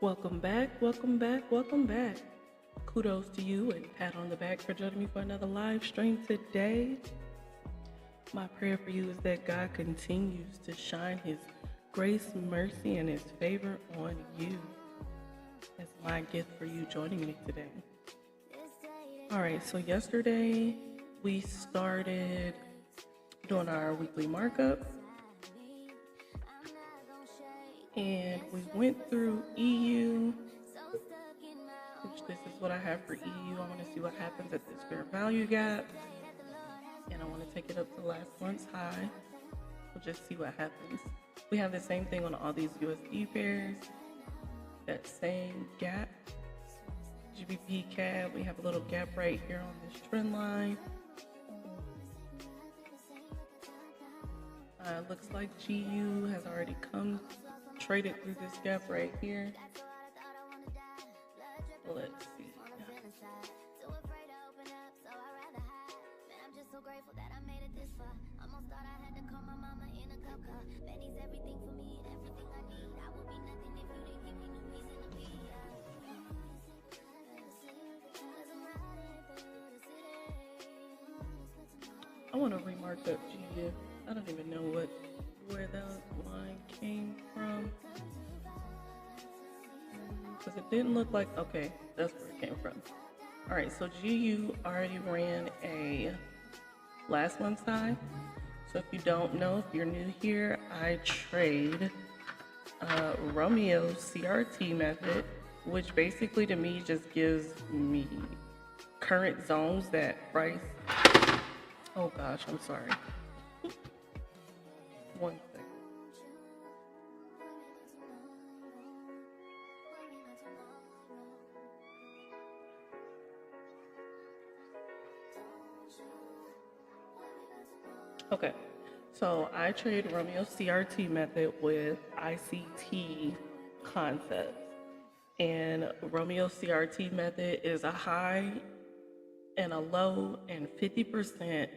Welcome back, welcome back, welcome back. Kudos to you and pat on the back for joining me for another live stream today. My prayer for you is that God continues to shine His grace, mercy, and His favor on you. That's my gift for you joining me today. All right, so yesterday we started doing our weekly markup. And we went through EU, which this is what I have for EU. I want to see what happens at this fair value gap. And I want to take it up to last month's high. We'll just see what happens. We have the same thing on all these USD pairs. That same gap. GBP CAD, we have a little gap right here on this trend line. Looks like GU has already traded through this gap right here. Let's see. I want to remark up GU. I don't even know where that line came from. Because it didn't look like, okay, that's where it came from. All right, so GU already ran a last month's high. So if you don't know, if you're new here, I trade Romeo CRT method, which basically to me just gives me current zones that price. Oh gosh, I'm sorry. One second. Okay, so I trade Romeo CRT method with ICT concepts. And Romeo CRT method is a high and a low and 50%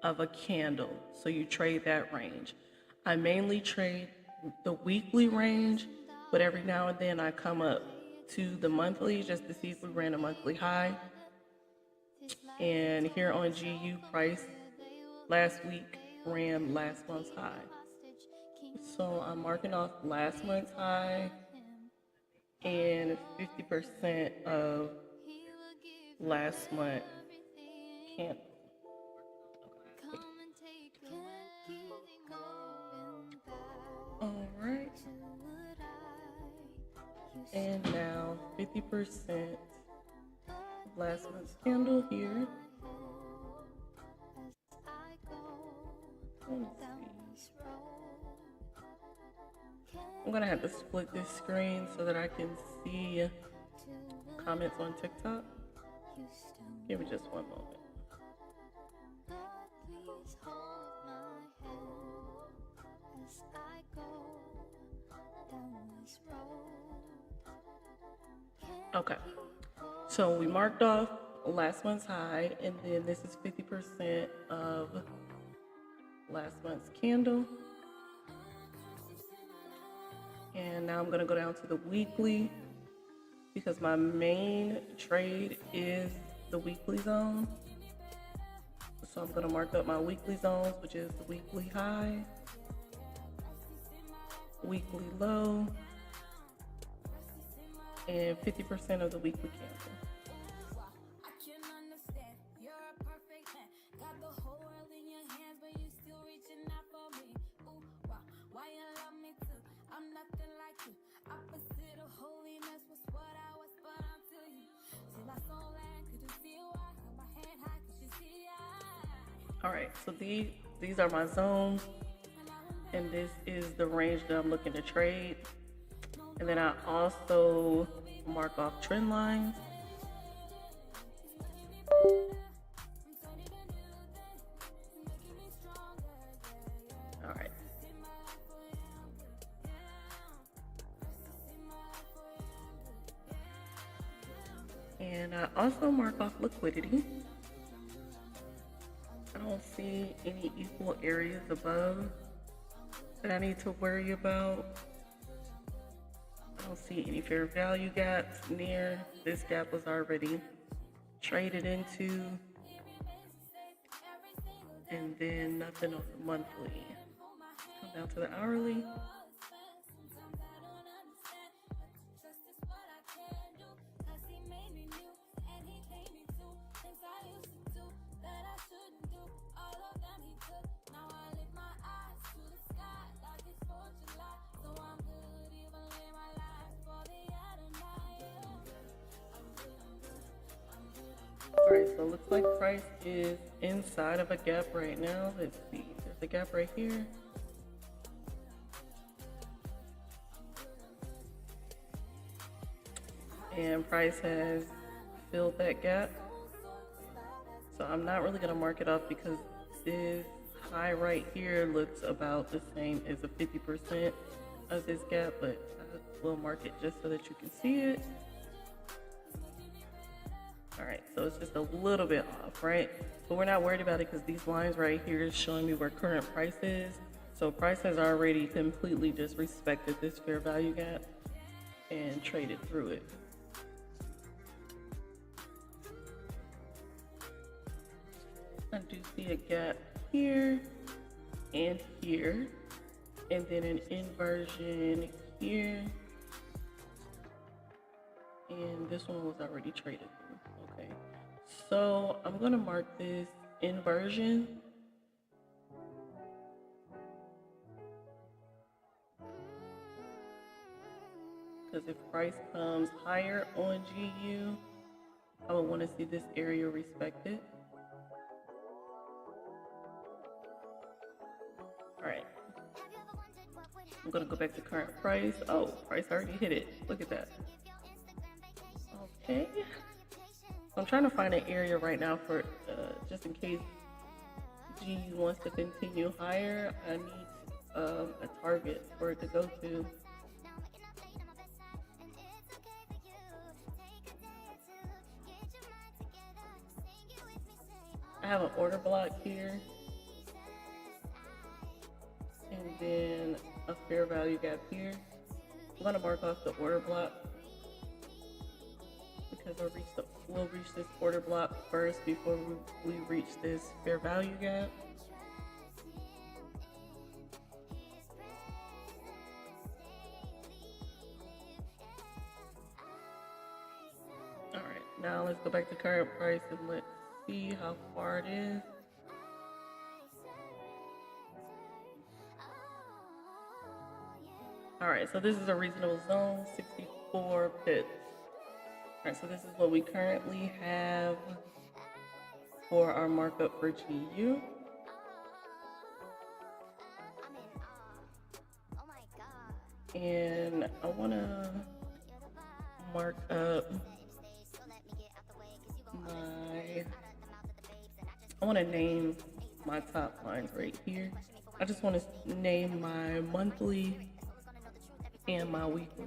of a candle. So you trade that range. I mainly trade the weekly range, but every now and then I come up to the monthly just to see if we ran a monthly high. And here on GU, price last week ran last month's high. So I'm marking off last month's high and 50% of last month candle. All right. And now 50% last month's candle here. I'm gonna have to split this screen so that I can see comments on TikTok. Give me just one moment. Okay, so we marked off last month's high, and then this is 50% of last month's candle. And now I'm gonna go down to the weekly because my main trade is the weekly zone. So I'm gonna mark up my weekly zones, which is the weekly high, weekly low, and 50% of the weekly candle. All right, so these are my zones, and this is the range that I'm looking to trade. And then I also mark off trend lines. All right. And I also mark off liquidity. I don't see any equal areas above that I need to worry about. don't see any fair value gaps near. This gap was already traded into. And then nothing on the monthly. Come down to the hourly. Alright, so it looks like price is inside of a gap right now. Let's see, there's a gap right here. And price has filled that gap. So I'm not really gonna mark it up because this high right here looks about the same as a 50% of this gap, but I will mark it just so that you can see it. All right, so it's just a little bit off, right? But we're not worried about it because these lines right here is showing me where current price is. So price has already completely disrespected this fair value gap and traded through it. I do see a gap here and here, and then an inversion here. And this one was already traded through. Okay, so I'm gonna mark this inversion. Because if price comes higher on GU, I would want to see this area respected. All right, I'm gonna go back to current price. Oh, price already hit it. Look at that. Okay. I'm trying to find an area right now for just in case GU wants to continue higher. I need a target for it to go to. I have an order block here, and then a fair value gap here. I'm gonna mark off the order block because we'll reach this order block first before we reach this fair value gap. All right, now let's go back to current price and let's see how far it is. All right, so this is a reasonable zone, 64 pips. All right, so this is what we currently have for our markup for GU. And I want to mark up I want to name my top lines right here. I just want to name my monthly and my weekly.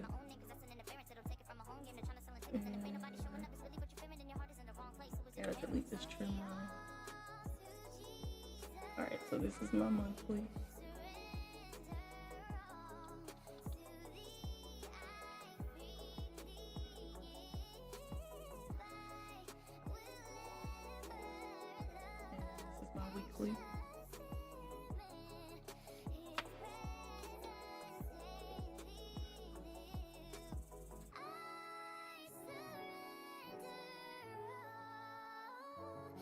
Gotta delete this trim line. Alright, so this is my monthly. Weekly.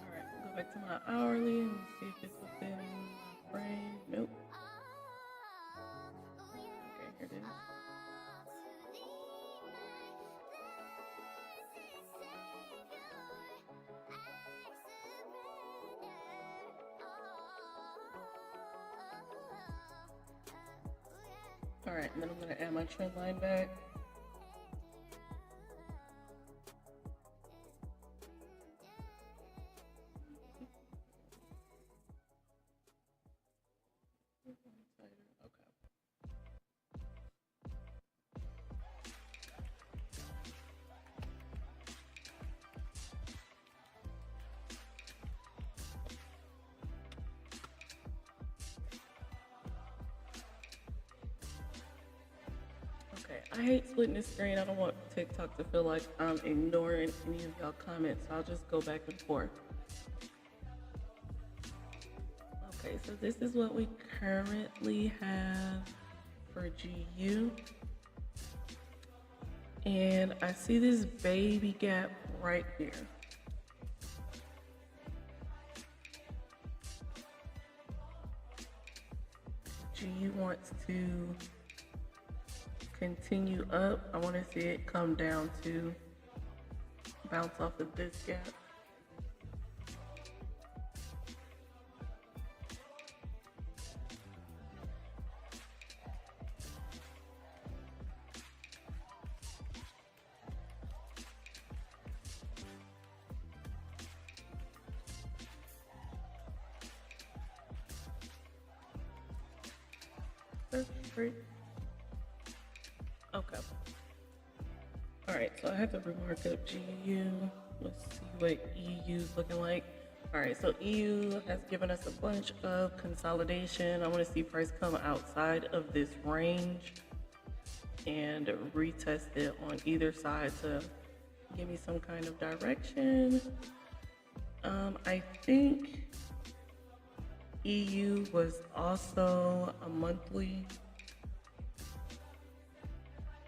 Alright, go back to my hourly and see if it's within my frame. Nope. Okay, here it is. All right, and then I'm going to add my trend line back. Okay, I I hate splitting the screen. I don't want TikTok to feel like I'm ignoring any of y'all comments, so I'll just go back and forth. Okay, so this is what we currently have for GU. And I see this baby gap right here. GU wants to continue up. I want to see it come down to bounce off of this gap. That's great. Okay. All right, so I have to remark up GU. Let's see what EU is looking like. All right, so EU has given us a bunch of consolidation. I want to see price come outside of this range and retest it on either side to give me some kind of direction. I think EU was also a monthly.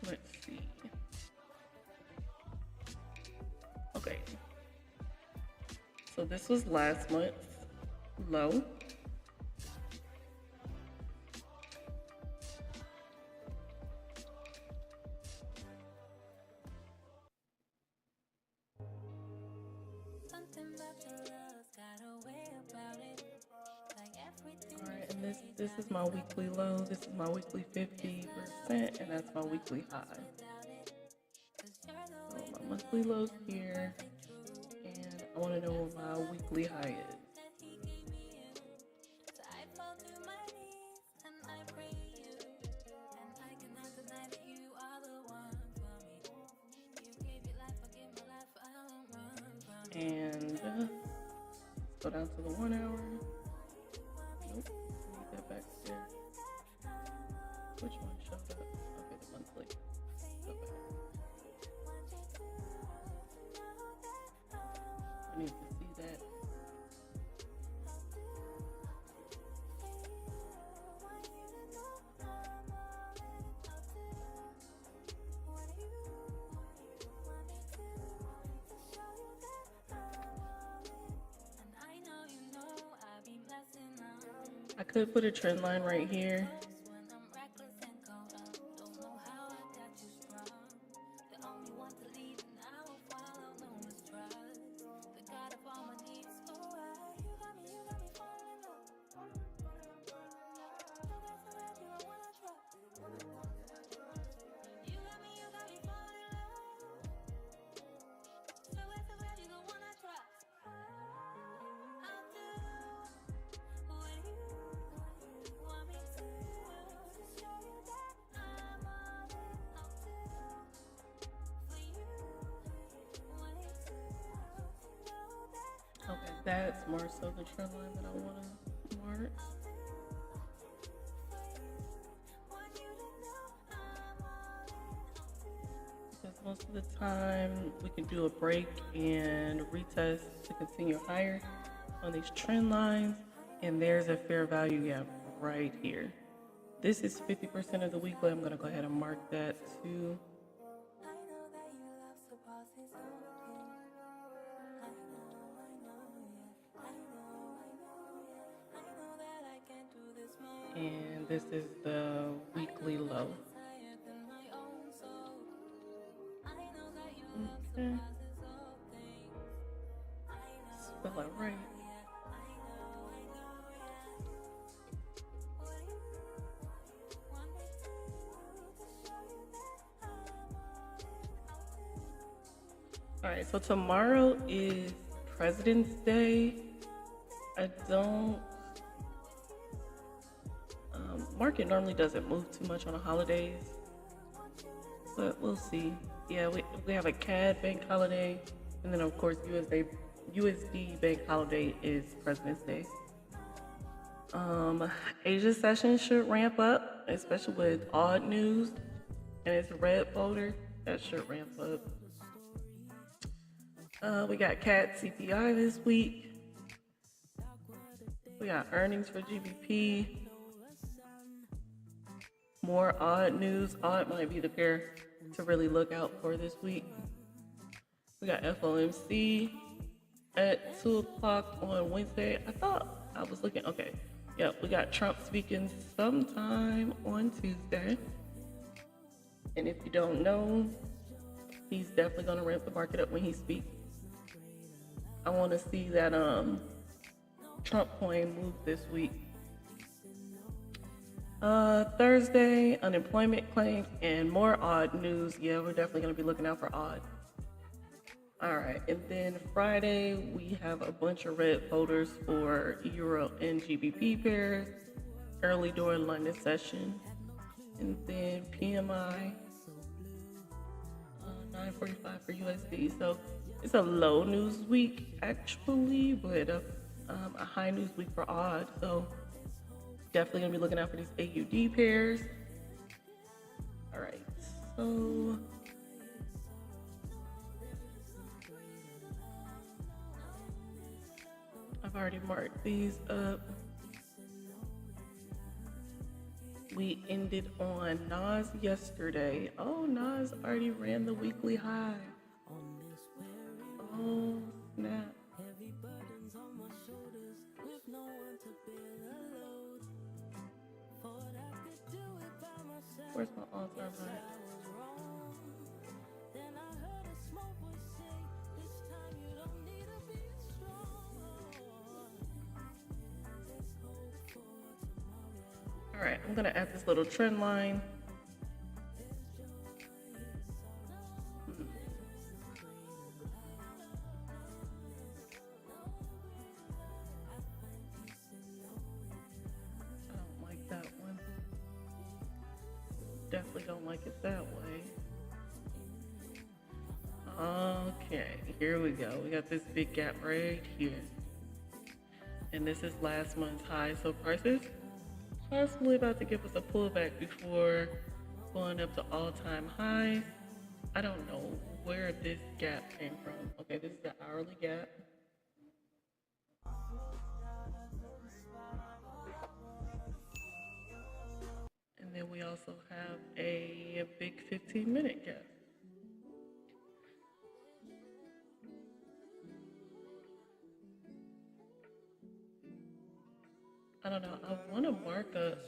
Let's see. Okay. So this was last month's low. Alright, and this is my weekly low. This is my weekly 50%, and that's my weekly high. So my monthly low's here, and I want to know what my weekly high is. And go down to the 1 hour. Nope, need that back there. Which one showed up? Okay, the monthly. Go back. I need to see that. I could put a trend line right here. Okay, that's more so the trend line that I want to mark. Because most of the time we can do a break and retest to continue higher on these trend lines, and there's a fair value gap right here. This is 50% of the weekly. I'm going to go ahead and mark that too. And this is the weekly low. Okay. Spell it right. All right, so tomorrow is President's Day. Market normally doesn't move too much on the holidays, but we'll see. Yeah, we have a CAD bank holiday, and then of course USD bank holiday is President's Day. Asia session should ramp up, especially with odd news and it's a red folder, that should ramp up. We got CAT CPI this week. We got earnings for GBP. More odd news. Odd might be the pair to really look out for this week. We got FOMC at 2 o'clock on Wednesday. I thought I was looking, okay. Yep, we got Trump speaking sometime on Tuesday. And if you don't know, he's definitely gonna ramp the market up when he speaks. I wanna see that Trump coin move this week. Thursday, unemployment claims and more odd news. Yeah, we're definitely gonna be looking out for odd. All right, and then Friday, we have a bunch of red folders for Euro and GBP pairs early during London session. And then PMI, 945 for USD. So it's a low news week actually, but a high news week for odd. So definitely gonna be looking out for these AUD pairs. All right, so I've already marked these up. We ended on Nas yesterday. Oh, Nas already ran the weekly high. Oh, snap. Where's my all-time high? All right, I'm gonna add this little trend line. I don't like that one. Definitely don't like it that way. Okay, here we go. We got this big gap right here. And this is last month's high, so prices possibly about to give us a pullback before going up to all-time highs. I don't know where this gap came from. Okay, this is the hourly gap. And then we also have a big 15-minute gap. I don't know, I want to mark up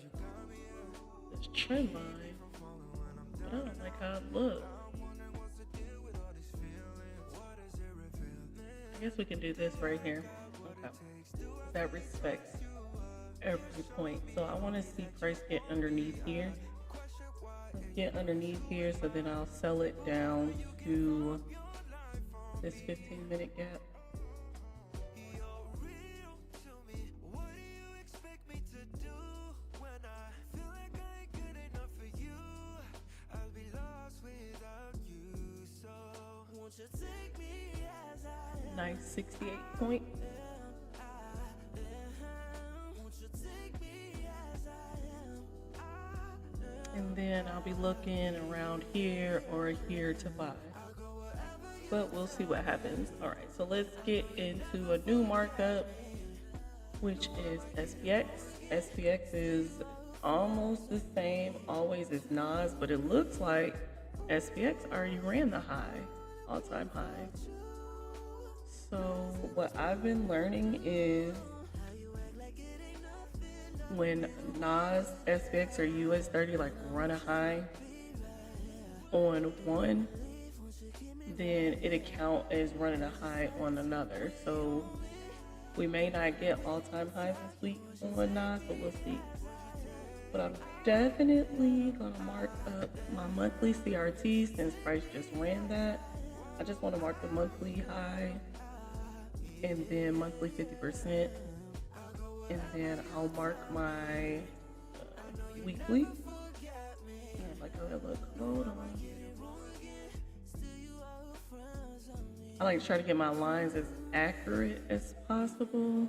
this trend line, but I don't like how it looks. I guess we can do this right here. Okay. That respects every point. So I want to see price get underneath here. Let's get underneath here, so then I'll sell it down to this 15-minute gap. Nice 68 point. And then I'll be looking around here or here to buy. But we'll see what happens. All right, so let's get into a new markup, which is SPX. SPX is almost the same, always as Nas, but it looks like SPX already ran the high, all-time high. So what I've been learning is when Nas, SPX, or US 30 like run a high on one, then it count as running a high on another. So we may not get all-time highs this week on Nas, but we'll see. But I'm definitely gonna mark up my monthly CRT since price just ran that. I just want to mark the monthly high and then monthly 50%, and then I'll mark my weekly. I like how that looks. Hold on. I like to try to get my lines as accurate as possible,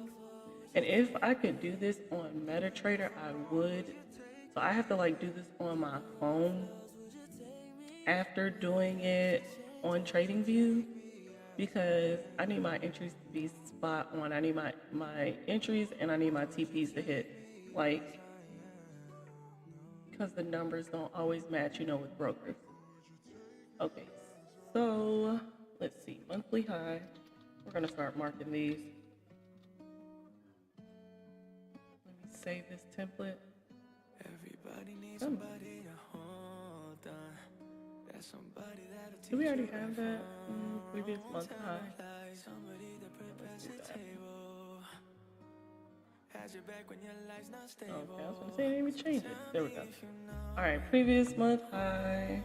and if I could do this on MetaTrader, I would. So I have to like do this on my phone after doing it on TradingView because I need my entries to be spot on. I need my entries and I need my TPs to hit. Like, because the numbers don't always match, you know, with brokers. Okay, so let's see, monthly high. We're gonna start marking these. Let me save this template. Everybody needs somebody to hold on. There's somebody that'll teach Do we already you have that previous month high? somebody that prepares the table. Has your back when your life's not stable. Okay, I was gonna say I didn't even change it. There we go. All right, previous month high.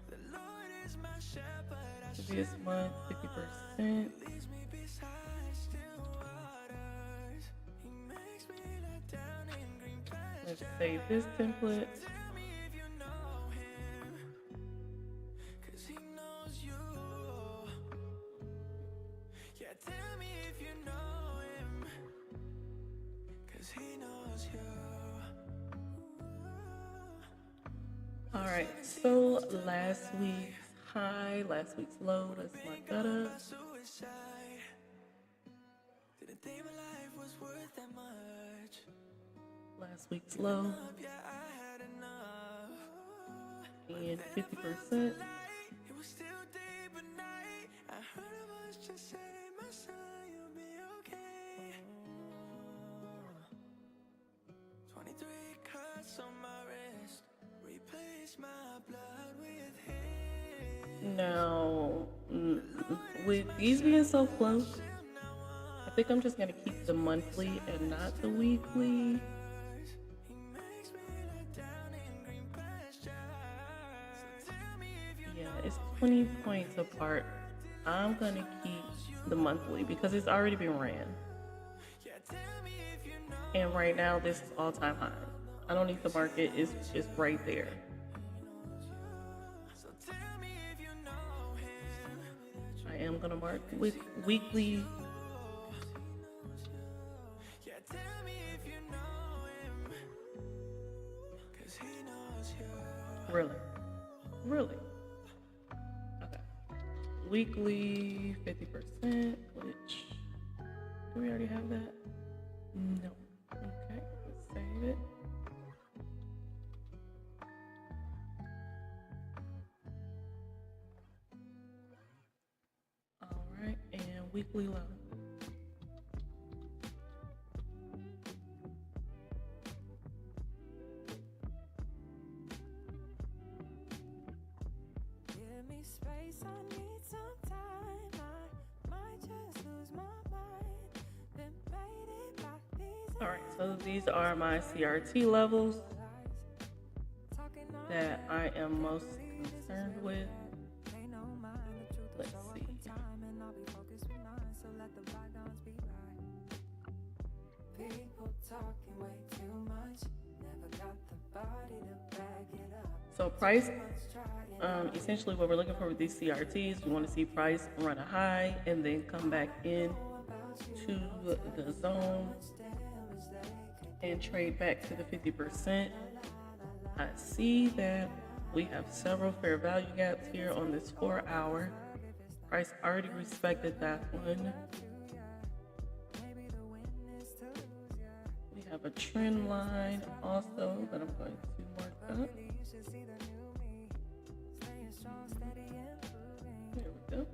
The Lord is my shepherd, I Previous month 50%. leads me beside still waters. He makes me lie down in green pastures. Let's save this template. Tell me if you know him, 'cause he knows you. Yeah, tell me if you know him, 'cause he knows you. All right, so last week's high, last week's low. Let's mark that up. Suicide. Didn't think my life was worth that much. Last week's low Yeah, I had enough. and 50%. It was still day but night. I heard a voice just say, my son, you'll be okay. 23 cuts on my wrist. Replace my blood with his. Now, with these being so close, I think I'm just gonna keep the monthly and not the weekly. Yeah, it's 20 points apart. I'm gonna keep the monthly because it's already been ran. And right now, this is all-time high. I don't need the market, it's just right there. I am gonna mark with weekly. Really? Really? Okay. Weekly 50%, which, do we already have that? No. Okay, let's save it. All right, and weekly low. Give me space, I need some time. I might just lose my mind. Been baited by these. All right, so these are my CRT levels that I am most concerned with. Let's see. People talking way too much. Never got the body to back it up. So price, essentially what we're looking for with these CRTs, we want to see price run a high and then come back in to the zone and trade back to the 50%. I see that we have several fair value gaps here on this 4 hour. Price already respected that one. We have a trend line also that I'm going to mark up. There we go.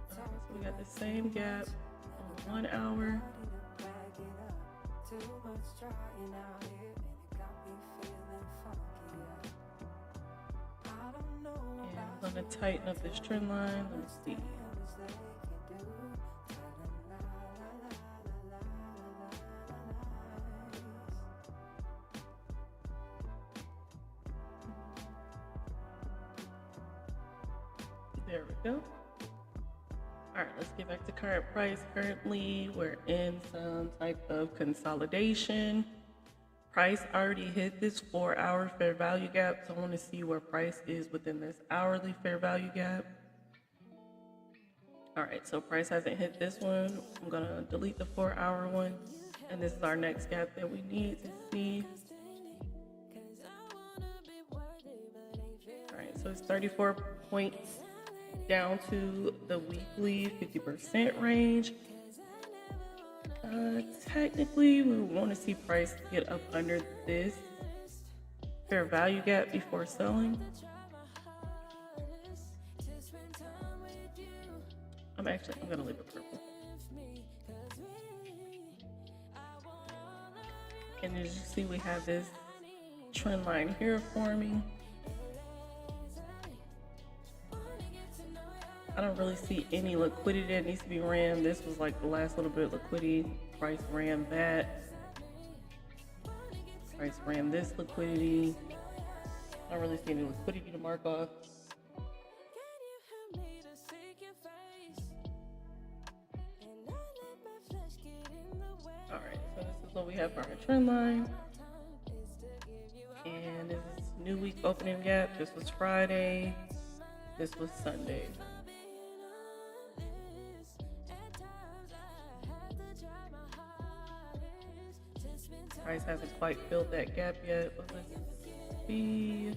So we got the same gap on 1 hour. And I'm going to tighten up this trend line. Let me see. There we go. All right, let's get back to current price. Currently, we're in some type of consolidation. Price already hit this 4 hour fair value gap, so I want to see where price is within this hourly fair value gap. All right, so price hasn't hit this one. I'm gonna delete the 4 hour one. And this is our next gap that we need to see. All right, so it's 34 points down to the weekly 50% range. Technically, we want to see price get up under this fair value gap before selling. I'm gonna leave it purple. And as you see, we have this trend line here forming. I don't really see any liquidity that needs to be ran. This was like the last little bit of liquidity. Price ran that. Price ran this liquidity. I don't really see any liquidity to mark off. All right, so this is what we have for our trend line. And this is new week opening gap. This was Friday. This was Sunday. Price hasn't quite filled that gap yet, but let's see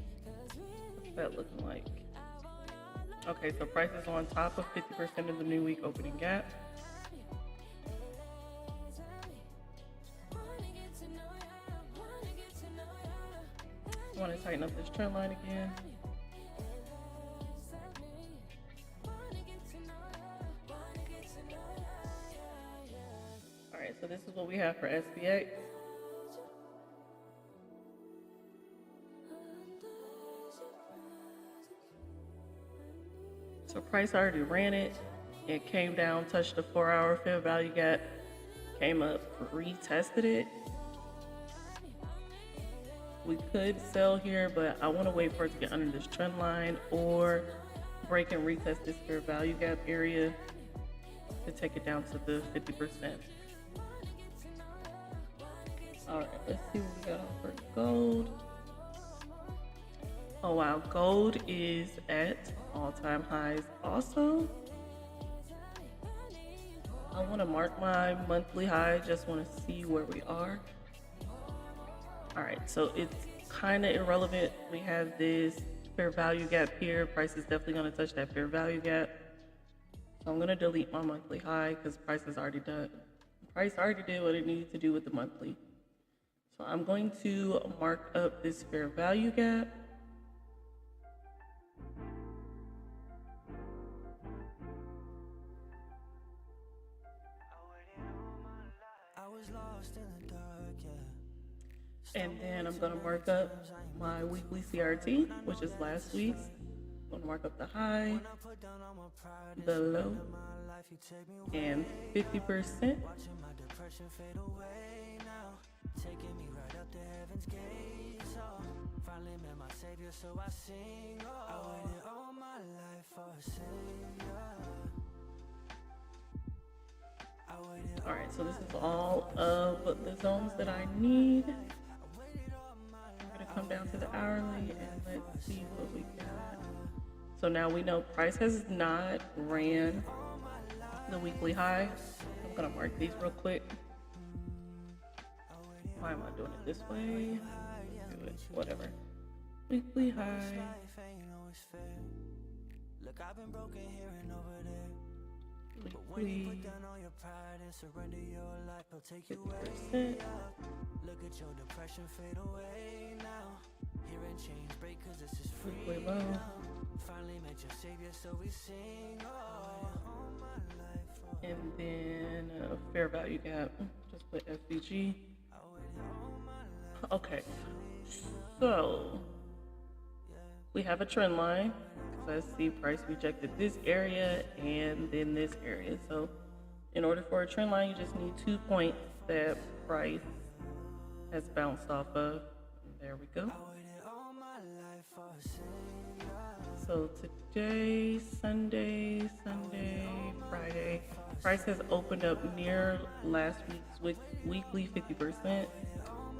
what's that looking like. Okay, so price is on top of 50% of the new week opening gap. I want to tighten up this trend line again. All right, so this is what we have for SPX. So price already ran it. It came down, touched the 4-hour fair value gap, came up, retested it. We could sell here, but I want to wait for it to get under this trend line or break and retest this fair value gap area to take it down to the 50%. All right, let's see what we got on for gold. Oh wow, gold is at all-time highs also. I want to mark my monthly high, just want to see where we are. All right, so it's kind of irrelevant. We have this fair value gap here. Price is definitely going to touch that fair value gap. So I'm going to delete my monthly high because price has already done. Price already did what it needed to do with the monthly. So I'm going to mark up this fair value gap. And then I'm going to mark up my weekly CRT, which is last week's. I'm going to mark up the high, the low, and 50%. All right, so this is all of the zones that I need. I'm gonna come down to the hourly and let's see what we got. So now we know price has not ran the weekly high. I'm gonna mark these real quick. Why am I doing it this way? Do it, whatever. Weekly high. Look, I've been broken here and over there. But when you put down all your pride and surrender your life, they'll take you way up. Look at your depression fade away now. Hear and change break cause this is free. Finally met your savior, so we sing all my life. And then fair value gap. Just put FVG. Okay. So we have a trend line. Let's see, price rejected this area and then this area. So in order for a trend line, you just need 2 points that price has bounced off of. And there we go. So today, Sunday, Friday, price has opened up near last week's weekly 50%.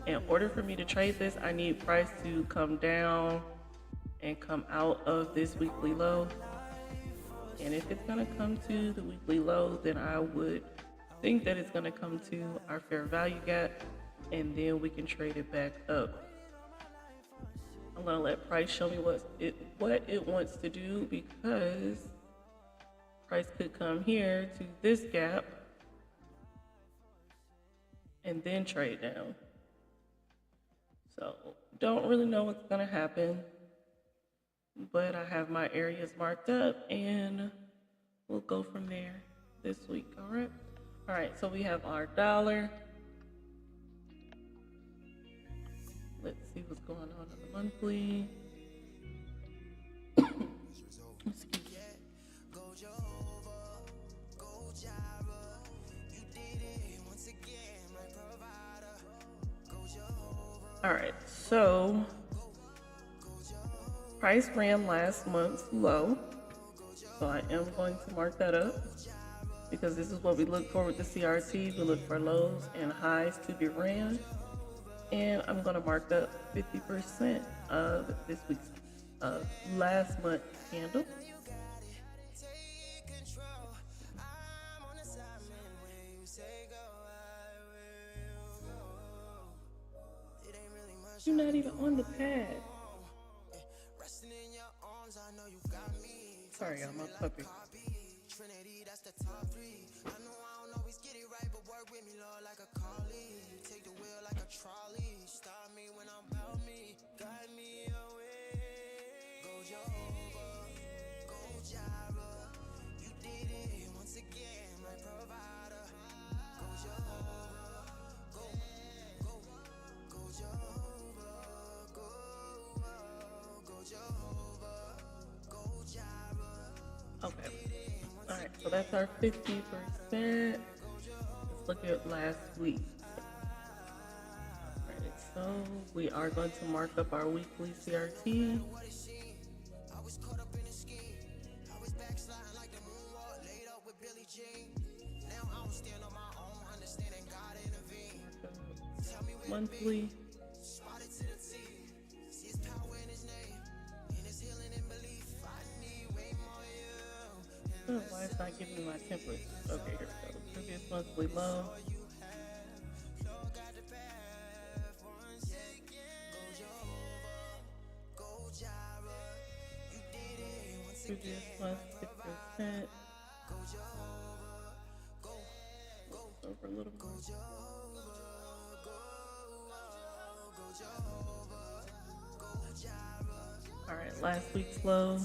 In order for me to trade this, I need price to come down and come out of this weekly low. And if it's gonna come to the weekly low, then I would think that it's gonna come to our fair value gap, and then we can trade it back up. I'm gonna let price show me what it wants to do, because price could come here to this gap and then trade down. So don't really know what's gonna happen, but I have my areas marked up and we'll go from there this week. All right, so we have our dollar. Let's see what's going on in the monthly. Excuse me. All right, so price ran last month's low, so I am going to mark that up, because this is what we look for with the CRT. We look for lows and highs to be ran, and I'm going to mark up 50% of this week's last month's candle. You're not even on the pad. Sorry, I'm a puppy. Okay. All right, so that's our 50%. Let's look at last week. All right, so we are going to mark up our weekly CRT. Monthly. Oh, why is not giving me my template? Okay, here we go. Previous monthly low. Previous month 6%. Over a little more. All right, last week's low.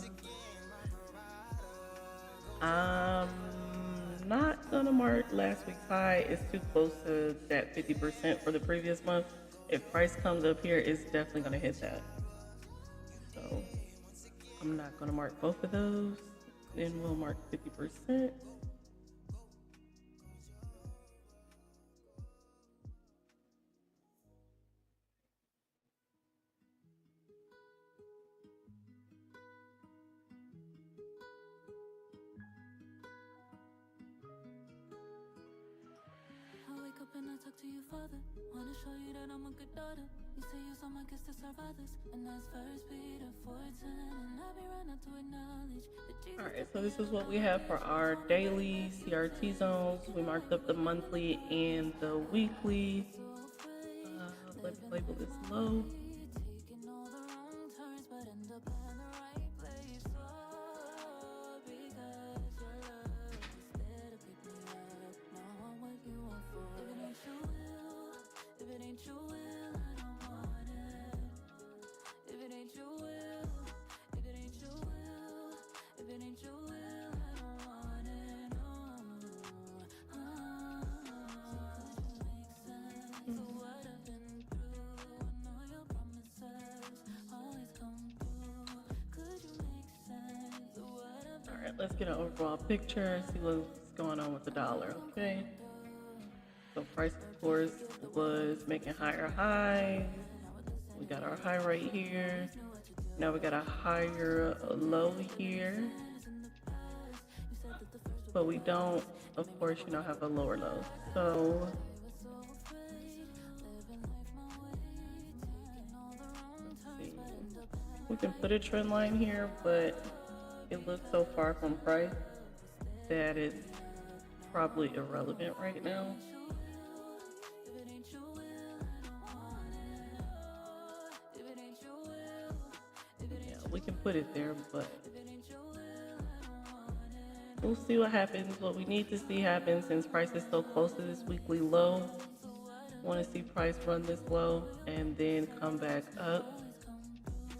I'm not gonna mark last week's high. It's too close to that 50% for the previous month. If price comes up here, it's definitely gonna hit that. So I'm not gonna mark both of those. Then we'll mark 50%. And I talk to your father. Wanna show you that I'm a good daughter. You say you saw my kids to serve others, and that's first Peter 4:10. And I be running to acknowledge that Jesus. All right, so this is what we have for our daily CRT zones. We marked up the monthly and the weekly. Let's label this low. Taking all the wrong turns, but end up in the right place. Oh, because your love is there to pick me up. Now I want what you want for. If it ain't your will, if it ain't your will, I don't want it. If it ain't your will, if it ain't your will, if it ain't your will, I don't want it. No. So could you make sense of what I've been through? I know your promises always come through. Could you make sense of what I've been All right, let's get an overall picture and see what's going on with the dollar, okay? So price, of course, was making higher highs. We got our high right here. Now we got a higher low here. But we don't, of course, have a lower low. So let's see. We can put a trend line here, but it looks so far from price that it's probably irrelevant right now. Yeah, we can put it there, but we'll see what happens. What we need to see happen, since price is so close to this weekly low. Want to see price run this low and then come back up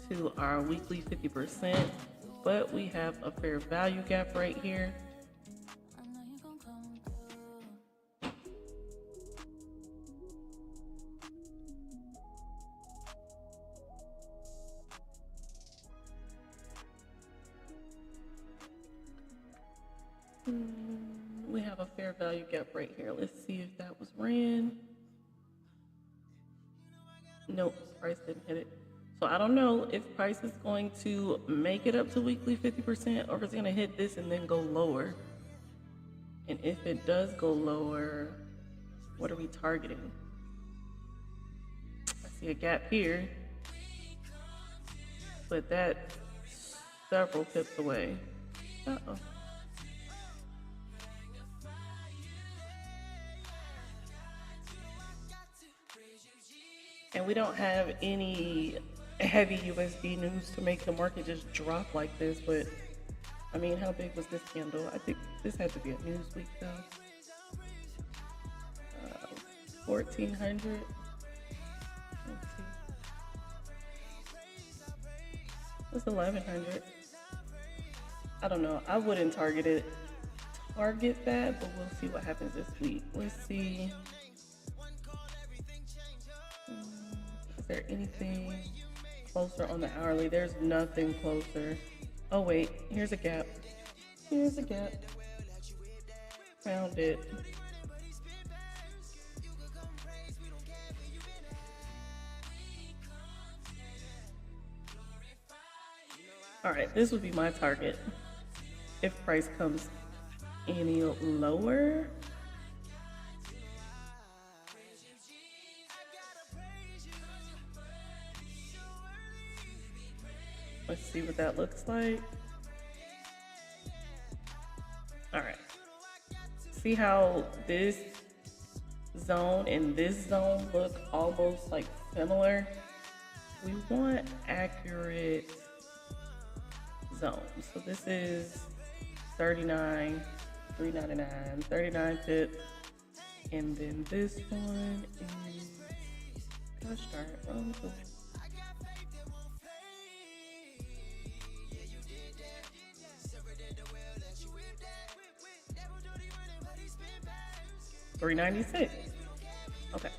to our weekly 50%. But we have a fair value gap right here. We have a fair value gap right here. Let's see if that was ran. Nope, price didn't hit it. So I don't know if price is going to make it up to weekly 50% or if it's going to hit this and then go lower. And if it does go lower, what are we targeting? I see a gap here, but that's several pips away. Uh-oh. And we don't have any heavy USD news to make the market just drop like this, but I mean, how big was this candle? I think this had to be a news week though. 1400. Let's see. It's 1100. I don't know. I wouldn't target that, but we'll see what happens this week. Let's see. Is there anything closer on the hourly? There's nothing closer. Oh wait, here's a gap. Here's a gap. Found it. All right, this would be my target if price comes any lower. Let's see what that looks like. All right. See how this zone and this zone look almost like similar? We want accurate zones. So this is 39, 399, 39 pips. And then this one is, gosh darn it, wrong zone. $396. Okay,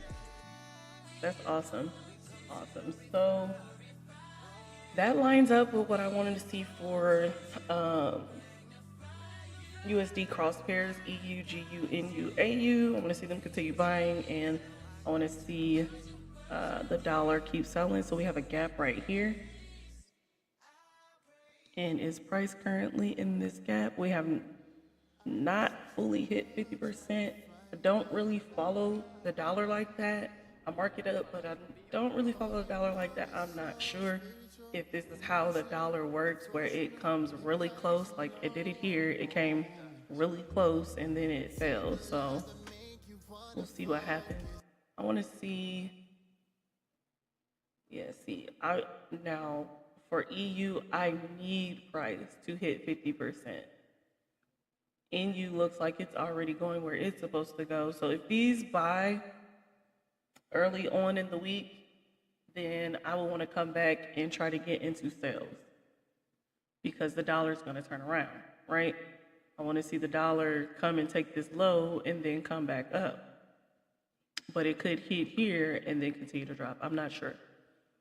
that's awesome. Awesome. So that lines up with what I wanted to see for USD cross pairs, EU, GU, NU, AU. I want to see them continue buying, and I want to see the dollar keep selling. So we have a gap right here. And is price currently in this gap? We have not fully hit 50%. I don't really follow the dollar like that. I mark it up, but I don't really follow the dollar like that. I'm not sure if this is how the dollar works, where it comes really close, like it did it here. It came really close and then it fell. So we'll see what happens. I want to see. Yeah, see, now for EU, I need price to hit 50%. NU looks like it's already going where it's supposed to go. So if these buy early on in the week, then I will want to come back and try to get into sales because the dollar is going to turn around, right? I want to see the dollar come and take this low and then come back up. But it could hit here and then continue to drop. I'm not sure.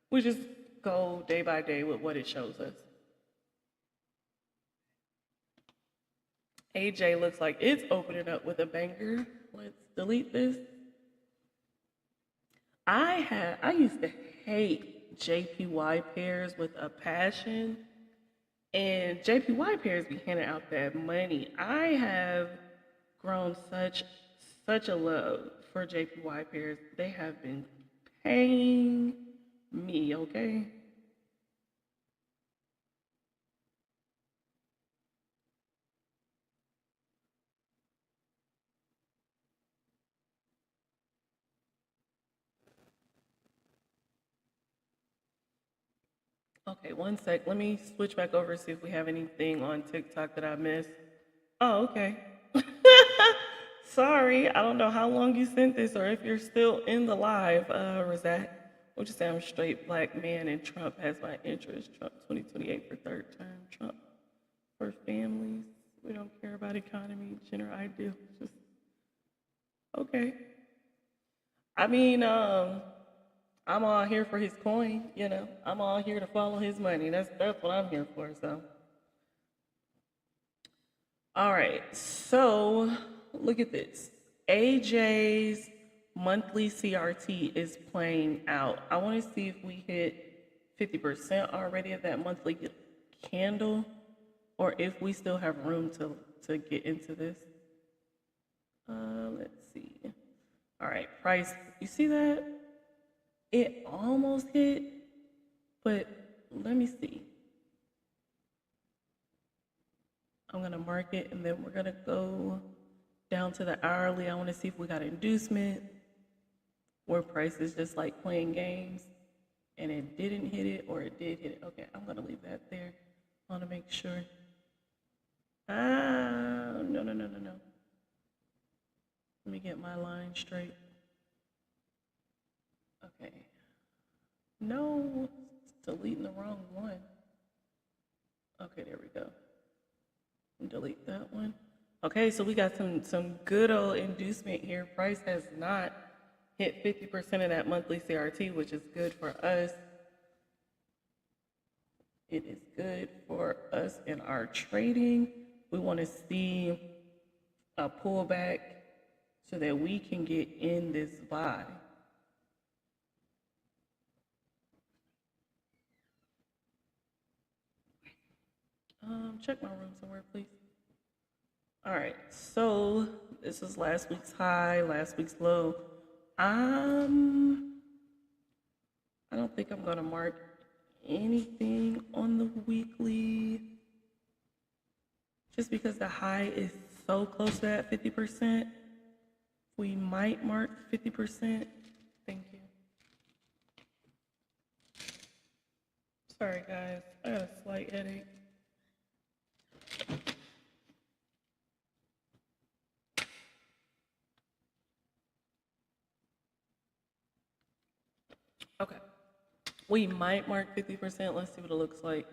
We just go day by day with what it shows us. AJ looks like it's opening up with a banger. Let's delete this. I used to hate JPY pairs with a passion, and JPY pairs be handing out that money. I have grown such a love for JPY pairs. They have been paying me, okay? Okay, one sec. Let me switch back over, see if we have anything on TikTok that I missed. Oh, okay. Sorry, I don't know how long you sent this or if you're still in the live, Razak. We'll just say I'm a straight black man and Trump has my interest. Trump 2028 for third term. Trump for families. We don't care about economy, gender ideals. Just okay. I mean, I'm all here for his coin, you know. I'm all here to follow his money. That's what I'm here for. So, all right. So, look at this. AJ's monthly CRT is playing out. I want to see if we hit 50% already of that monthly candle, or if we still have room to get into this. Let's see. All right, price. You see that? It almost hit, but let me see. I'm gonna mark it and then we're gonna go down to the hourly. I wanna see if we got inducement where price is just like playing games and it didn't hit it or it did hit it. Okay, I'm gonna leave that there. I wanna make sure. No, no, no, no, no. Let me get my line straight. Okay. No, it's deleting the wrong one. Okay, there we go. Delete that one. Okay, so we got some good old inducement here. Price has not hit 50% of that monthly CRT, which is good for us. It is good for us in our trading. We want to see a pullback so that we can get in this buy. Check my room somewhere, please. All right, so this is last week's high, last week's low. I don't think I'm gonna mark anything on the weekly just because the high is so close to that 50%. We might mark 50%. Thank you. Sorry guys, I got a slight headache. Okay. We might mark 50%. Let's see what it looks like.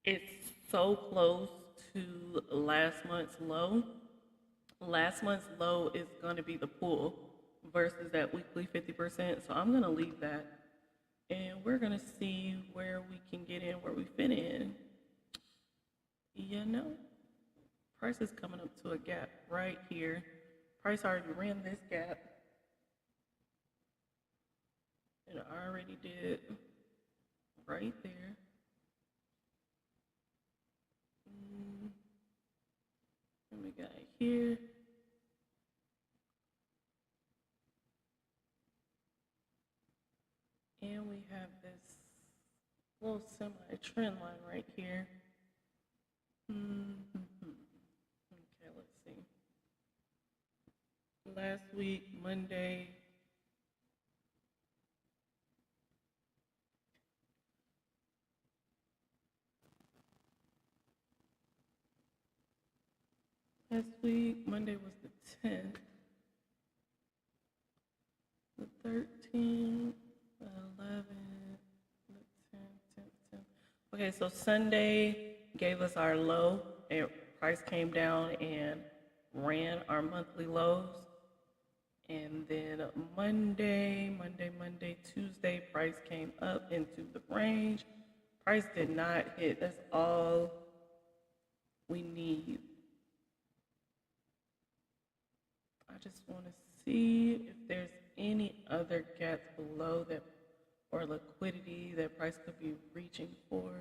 It's so close to last month's low. Last month's low is going to be the pull versus that weekly 50%. So I'm going to leave that. And we're going to see where we can get in, where we fit in. You know, price is coming up to a gap right here. Price already ran this gap. It already did right there. And we got it here. And we have this little semi-trend line right here. Okay, let's see. Last week, Monday, Monday was the 10th, the 13th, the 11th, the 10th. Okay, so Sunday gave us our low, and price came down and ran our monthly lows. And then Monday, Tuesday, price came up into the range. Price did not hit. That's all we need. I just want to see if there's any other gaps below that or liquidity that price could be reaching for.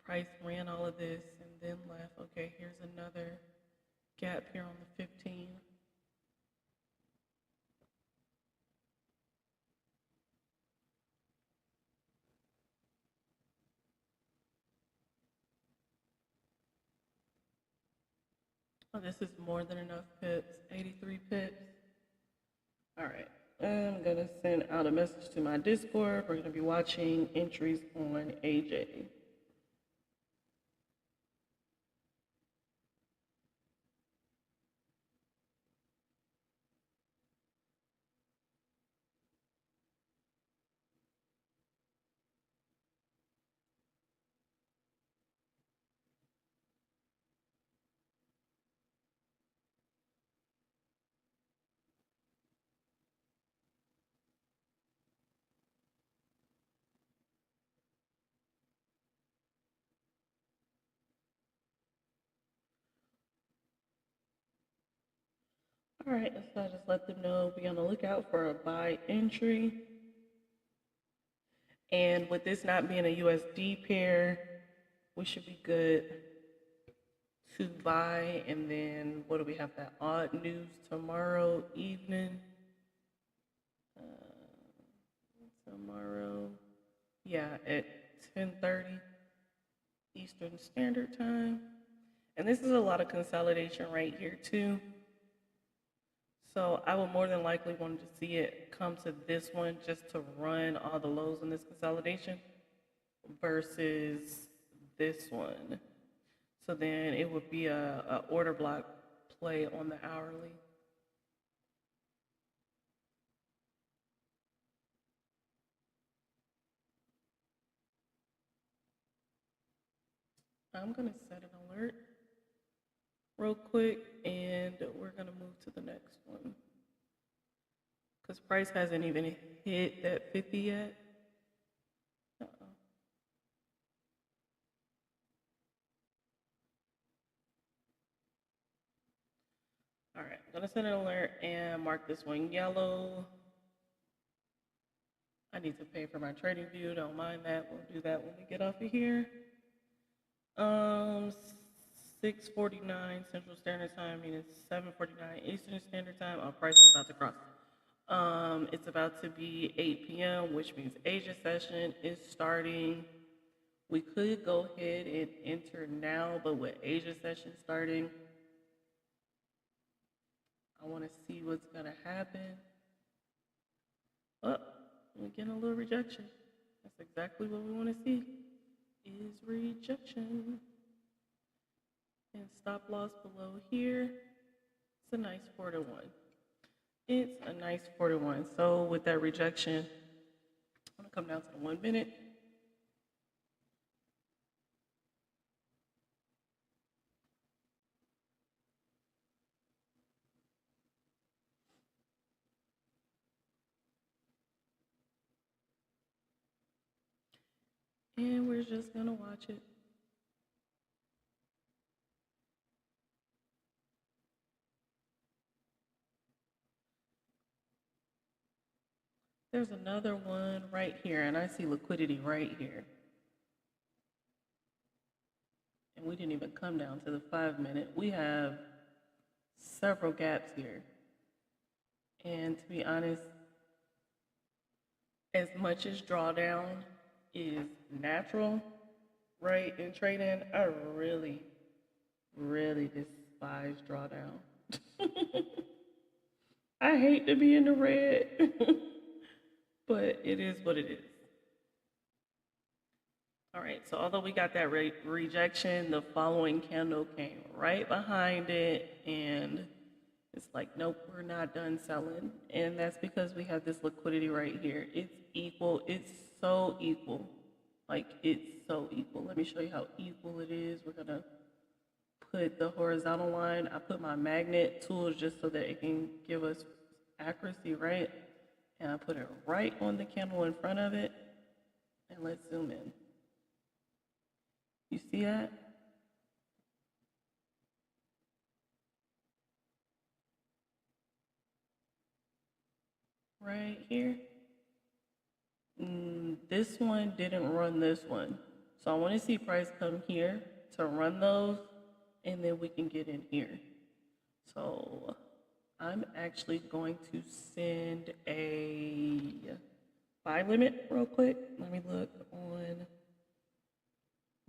Price ran all of this and then left. Okay, here's another gap here on the 15. Oh, this is more than enough pips, 83 pips. All right, I'm gonna send out a message to my Discord. We're gonna be watching entries on AJ. All right, so I just let them know be on the lookout for a buy entry. And with this not being a USD pair, we should be good to buy. And then what do we have? That odd news tomorrow evening. Tomorrow, yeah, at 10:30 Eastern Standard Time. And this is a lot of consolidation right here too. So I would more than likely want to see it come to this one just to run all the lows in this consolidation versus this one. So then it would be a order block play on the hourly. I'm gonna set an alert real quick and we're gonna move to the next one. Because price hasn't even hit that 50 yet. Uh-oh. All right, I'm gonna set an alert and mark this one yellow. I need to pay for my trading view, don't mind that. We'll do that when we get off of here. 6:49 Central Standard Time, meaning 7:49 Eastern Standard Time. Our price is about to cross. It's about to be 8 p.m., which means Asia session is starting. We could go ahead and enter now, but with Asia session starting, I want to see what's gonna happen. Oh, we're getting a little rejection. That's exactly what we want to see, is rejection. And stop loss below here. It's a nice 4-1. It's a nice 4-1. So with that rejection, I'm gonna come down to the 1 minute. And we're just gonna watch it. There's another one right here, and I see liquidity right here. And we didn't even come down to the 5 minute. We have several gaps here. And to be honest, as much as drawdown is natural, right, in trading, I really, really despise drawdown. I hate to be in the red, but it is what it is. All right, so although we got that rejection, the following candle came right behind it, and it's like, nope, we're not done selling. And that's because we have this liquidity right here. It's equal. It's so equal. Like, it's so equal. Let me show you how equal it is. We're going to put the horizontal line. I put my magnet tool just so that it can give us accuracy, right? And I put it right on the candle in front of it. And let's zoom in. You see that? Right here. This one didn't run this one. So I want to see price come here to run those, and then we can get in here. So I'm actually going to send a buy limit real quick. Let me look on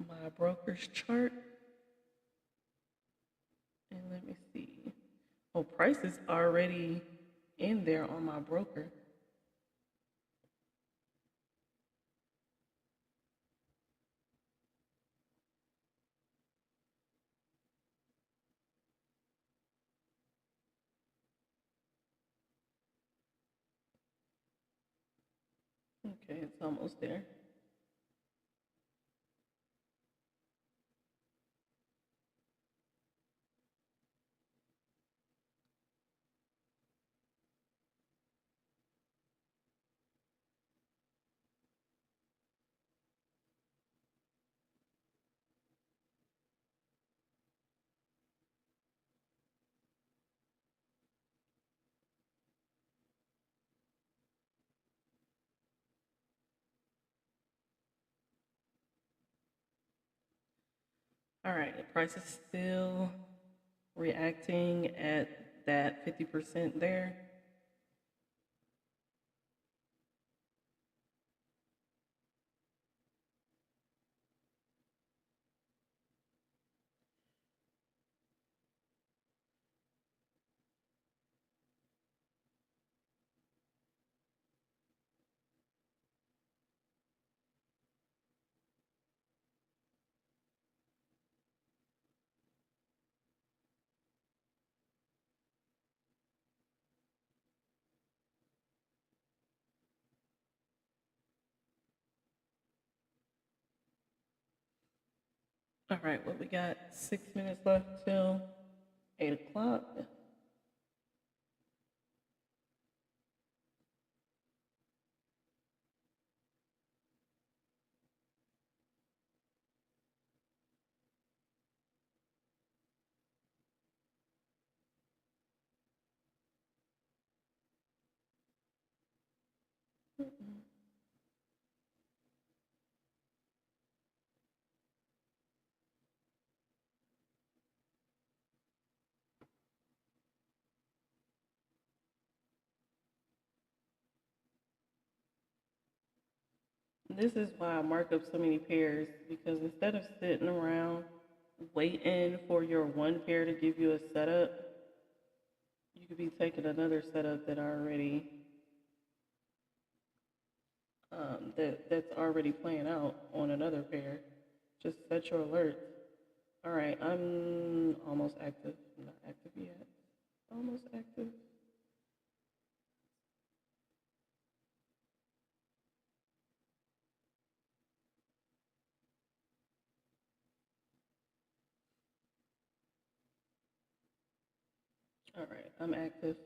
my broker's chart. And let me see. Oh, price is already in there on my broker. It's almost there. All right, the price is still reacting at that 50% there. All right, well, we got 6 minutes left till 8 o'clock. This is why I mark up so many pairs, because instead of sitting around waiting for your one pair to give you a setup, you could be taking another setup that already that's already playing out on another pair. Just set your alerts. All right, I'm almost active. I'm not active yet. Almost active. All right, I'm active.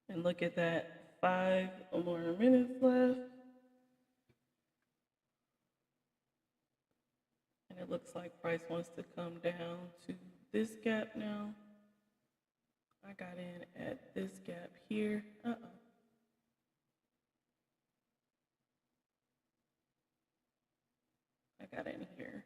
And look at that, 5 more minutes left. And it looks like price wants to come down to this gap now. I got in at this gap here. I got in here.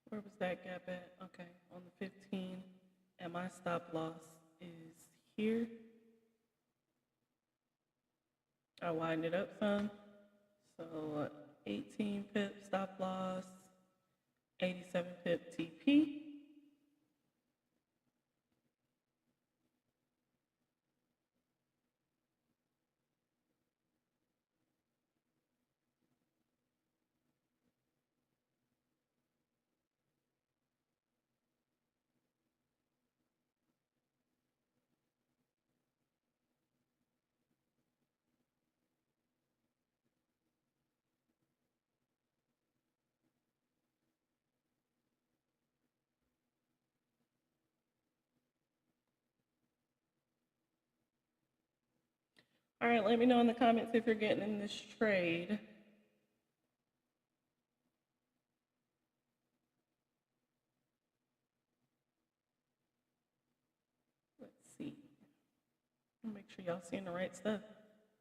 Where was that gap at? Okay, on the 15. And my stop loss is here. I widened it up some. So 18 pip stop loss, 87 pip TP. All right, let me know in the comments if you're getting in this trade. Let's see. Make sure y'all seeing the right stuff.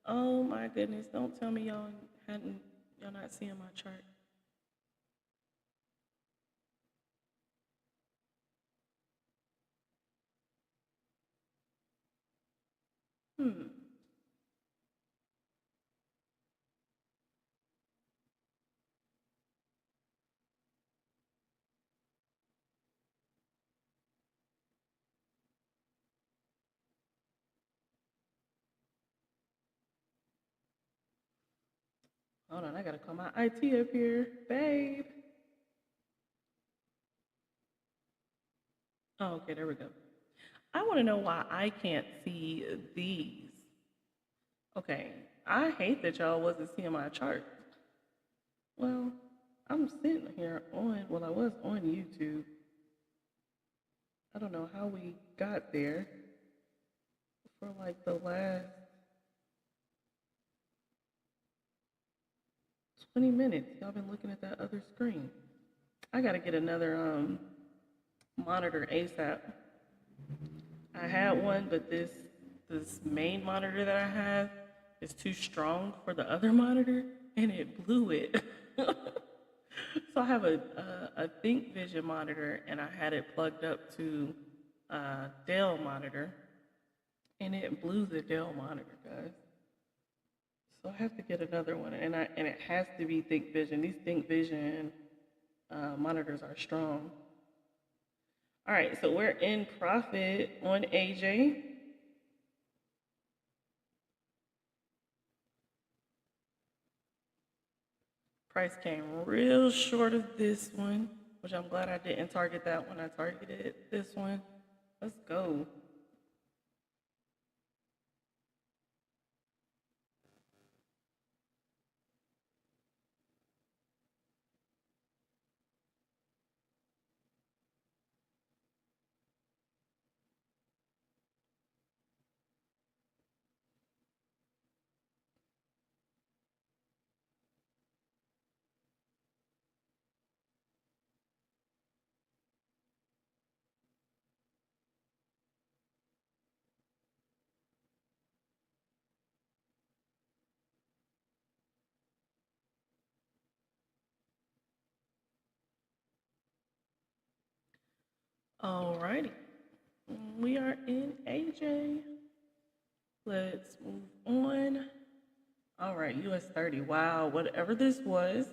Oh my goodness, don't tell me y'all not seeing my chart. Hmm. Hold on, I gotta call my IT up here. Babe. Oh, okay, there we go. I want to know why I can't see these. Okay, I hate that y'all wasn't seeing my chart. Well, I'm sitting here on, well, I was on YouTube. I don't know how we got there for like the last 20 minutes. Y'all been looking at that other screen. I gotta get another monitor ASAP. I had one, but this main monitor that I have is too strong for the other monitor, and it blew it. So I have a Think Vision monitor, and I had it plugged up to a Dell monitor, and it blew the Dell monitor, guys. So I have to get another one, and it has to be Think Vision. These Think Vision monitors are strong. All right, so we're in profit on AJ. Price came real short of this one, which I'm glad I didn't target that one. I targeted this one. Let's go. Alrighty. We are in AJ. Let's move on. All right, US 30. Wow, whatever this was,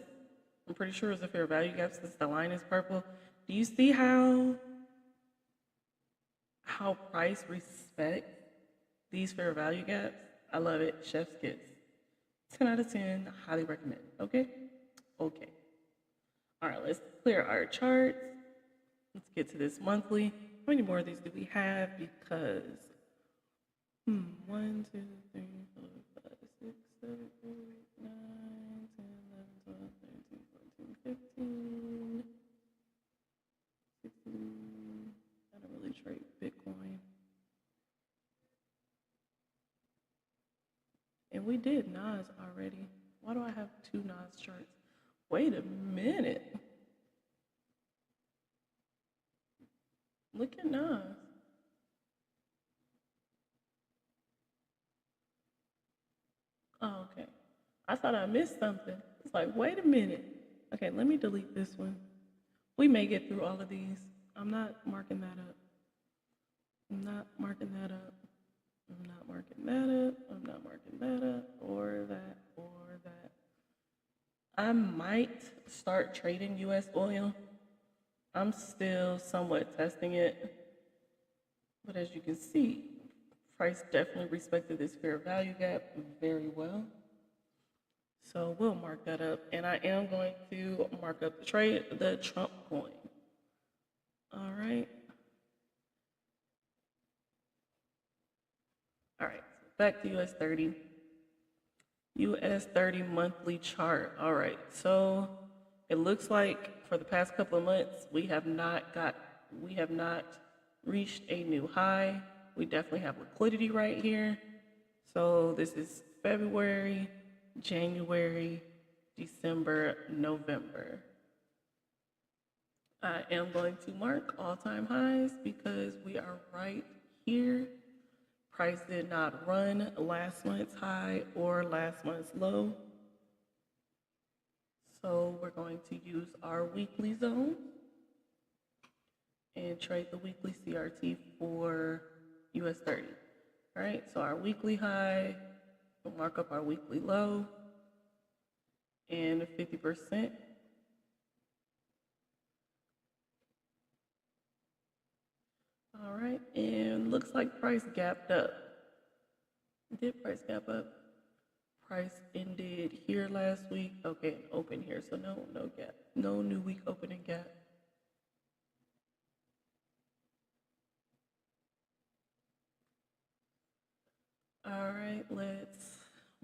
I'm pretty sure it's a fair value gap since the line is purple. Do you see how price respects these fair value gaps? I love it. Chef's kiss. 10 out of 10. Highly recommend. Okay? Okay. All right, let's clear our charts. Let's get to this monthly. How many more of these do we have? Because 1, 2, 3, 4, 5, 6, 7, 8, 9, 10, 11, 12, 13, 14, 15, 16. I don't really trade Bitcoin. And we did Nas already. Why do I have two Nas charts? Wait a minute. Look at Nas. Oh, okay. I thought I missed something. It's like, wait a minute. Okay, let me delete this one. We may get through all of these. I'm not marking that up. I'm not marking that up. I'm not marking that up. I'm not marking that up. Or that. Or that. I might start trading US oil. I'm still somewhat testing it. But as you can see, price definitely respected this fair value gap very well. So we'll mark that up. And I am going to mark up the trade, the Trump coin. All right. All right, back to US 30. US 30 monthly chart. All right, so it looks like for the past couple of months, we have not reached a new high. We definitely have liquidity right here. So this is February, January, December, November. I am going to mark all-time highs because we are right here. Price did not run last month's high or last month's low. So we're going to use our weekly zone and trade the weekly CRT for US 30. All right, so our weekly high, we'll mark up our weekly low and 50%. All right, and looks like price gapped up. Did price gap up? Price ended here last week. Okay, and open here, so no gap, no new week opening gap. All right, let's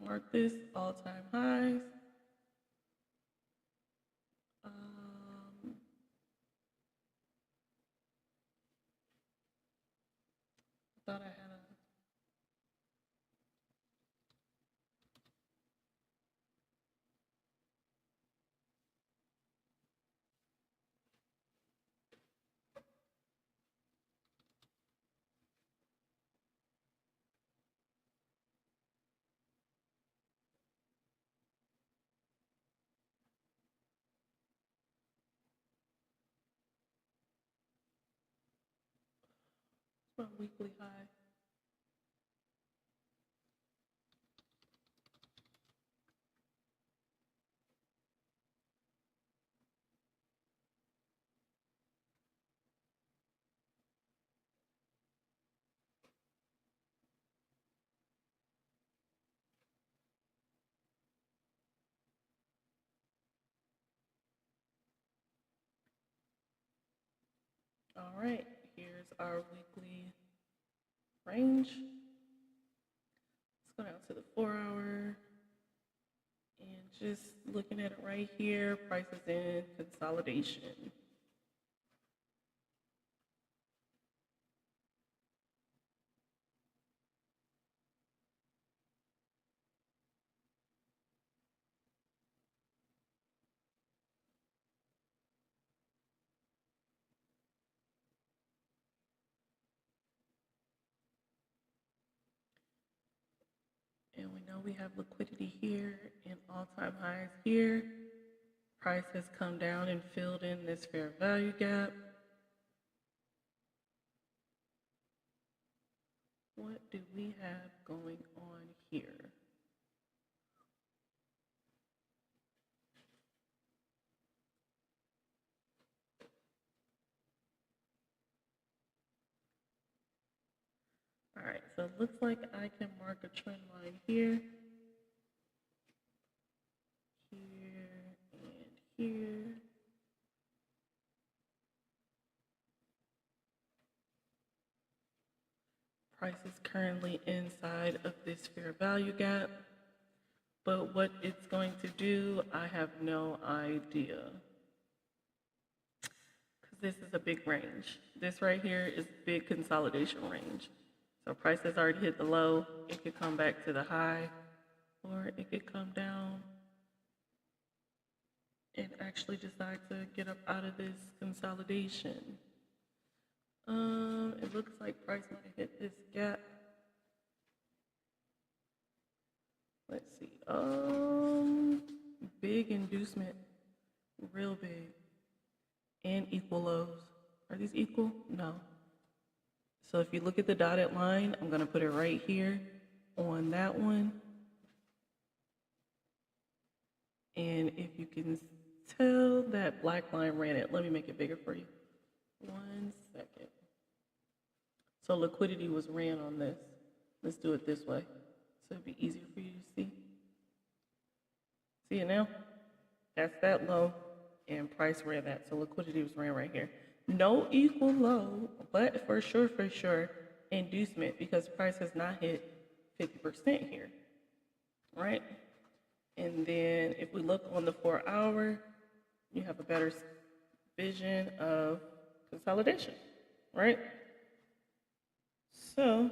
mark this all-time highs. Thought I had a. My weekly high. All right, here's our weekly range. Let's go down to the 4 hour. And just looking at it right here, prices in consolidation. And we know we have liquidity here and all-time highs here. Price has come down and filled in this fair value gap. What do we have going on here? All right, so it looks like I can mark a trend line here, here, and here. Price is currently inside of this fair value gap, but what it's going to do, I have no idea. Because this is a big range. This right here is big consolidation range. So price has already hit the low. It could come back to the high, or it could come down and actually decide to get up out of this consolidation. It looks like price might have hit this gap. Let's see. Big inducement, real big, and equal lows. Are these equal? No. So if you look at the dotted line, I'm gonna put it right here on that one. And if you can tell, that black line ran it. Let me make it bigger for you. 1 second. So liquidity was ran on this. Let's do it this way, so it'd be easier for you to see. See it now? That's that low, and price ran that, so liquidity was ran right here. No equal low, but for sure, inducement, because price has not hit 50% here, right? And then if we look on the 4 hour, you have a better vision of consolidation, right? So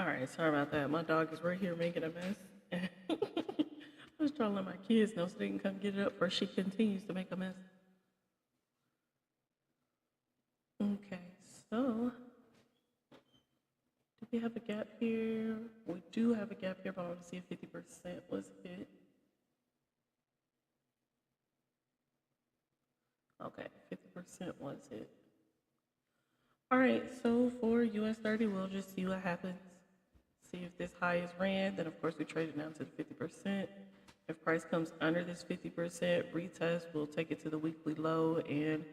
All right, sorry about that. My dog is right here making a mess. I was trying to let my kids know so they can come get it up before she continues to make a mess. Okay, so do we have a gap here? We do have a gap here, but I want to see if 50% was hit. Okay, 50% was hit. All right, so for US 30, we'll just see what happens. See if this high is ran, then of course we trade it down to the 50%. If price comes under this 50% retest, we'll take it to the weekly low and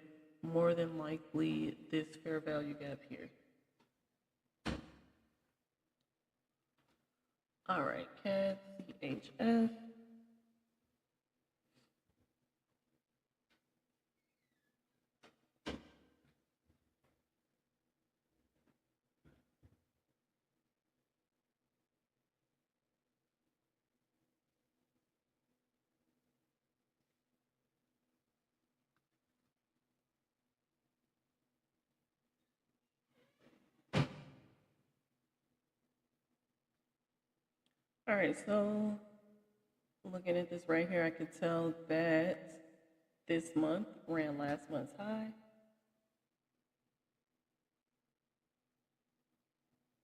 more than likely this fair value gap here. All right, CAD, CHF. All right, so looking at this right here, I can tell that this month ran last month's high.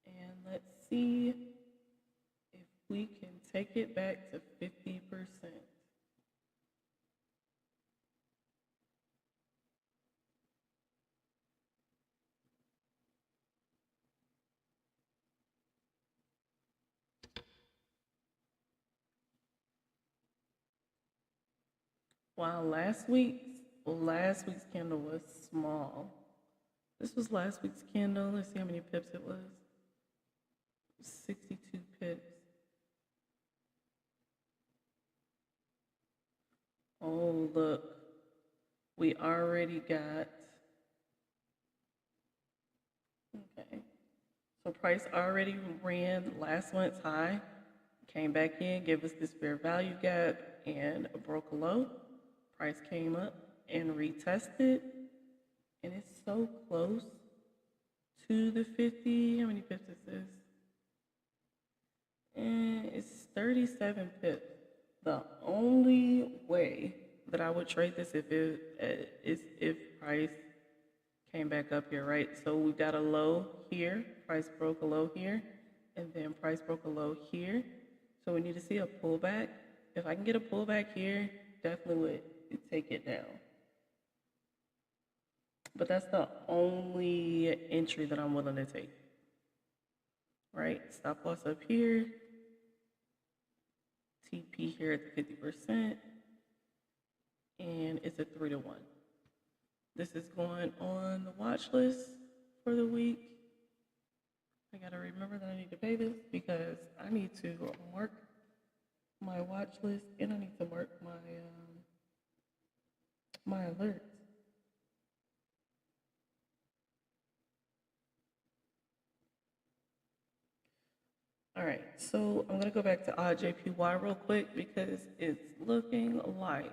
And let's see if we can take it back to 50%. While last week's candle was small. This was last week's candle. Let's see how many pips it was. 62 pips. Oh, look. We already got, okay. So price already ran last month's high, came back in, gave us this fair value gap, and broke a low. Price came up and retested, and it's so close to the 50. How many pips is this? And it's 37 pips. The only way that I would trade this is if price came back up here, right? So we got a low here, price broke a low here, and then price broke a low here. So we need to see a pullback. If I can get a pullback here, definitely would take it down. But that's the only entry that I'm willing to take. Right? Stop loss up here. TP here at the 50%. And it's a 3-1. This is going on the watch list for the week. I gotta remember that I need to pay this because I need to mark my watch list and I need to mark my alerts. All right, so I'm gonna go back to JPY real quick because it's looking like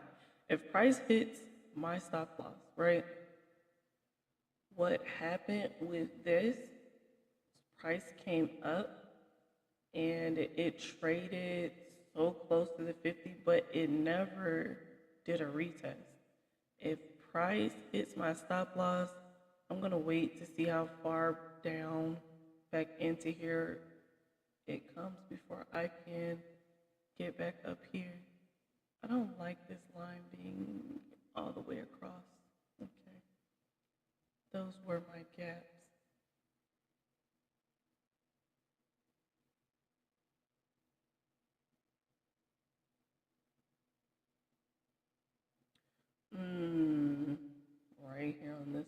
if price hits my stop loss, right? What happened with this, price came up and it traded so close to the 50, but it never did a retest. If price hits my stop loss, I'm gonna wait to see how far down back into here it comes before I can get back up here. I don't like this line being all the way across. Okay. Those were my gaps. Right here on this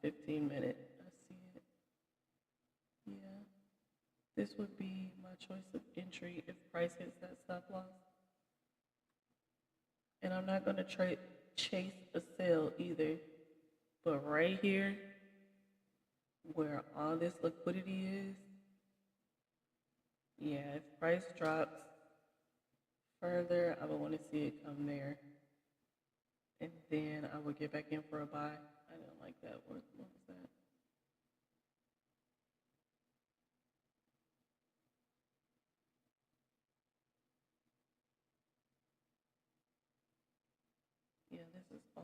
15 minute. I see it. Yeah. This would be my choice of entry if price hits that stop loss. And I'm not going to chase a sale either. But right here, where all this liquidity is, yeah, if price drops further, I would want to see it come there. And then I would get back in for a buy. I don't like that. What was that?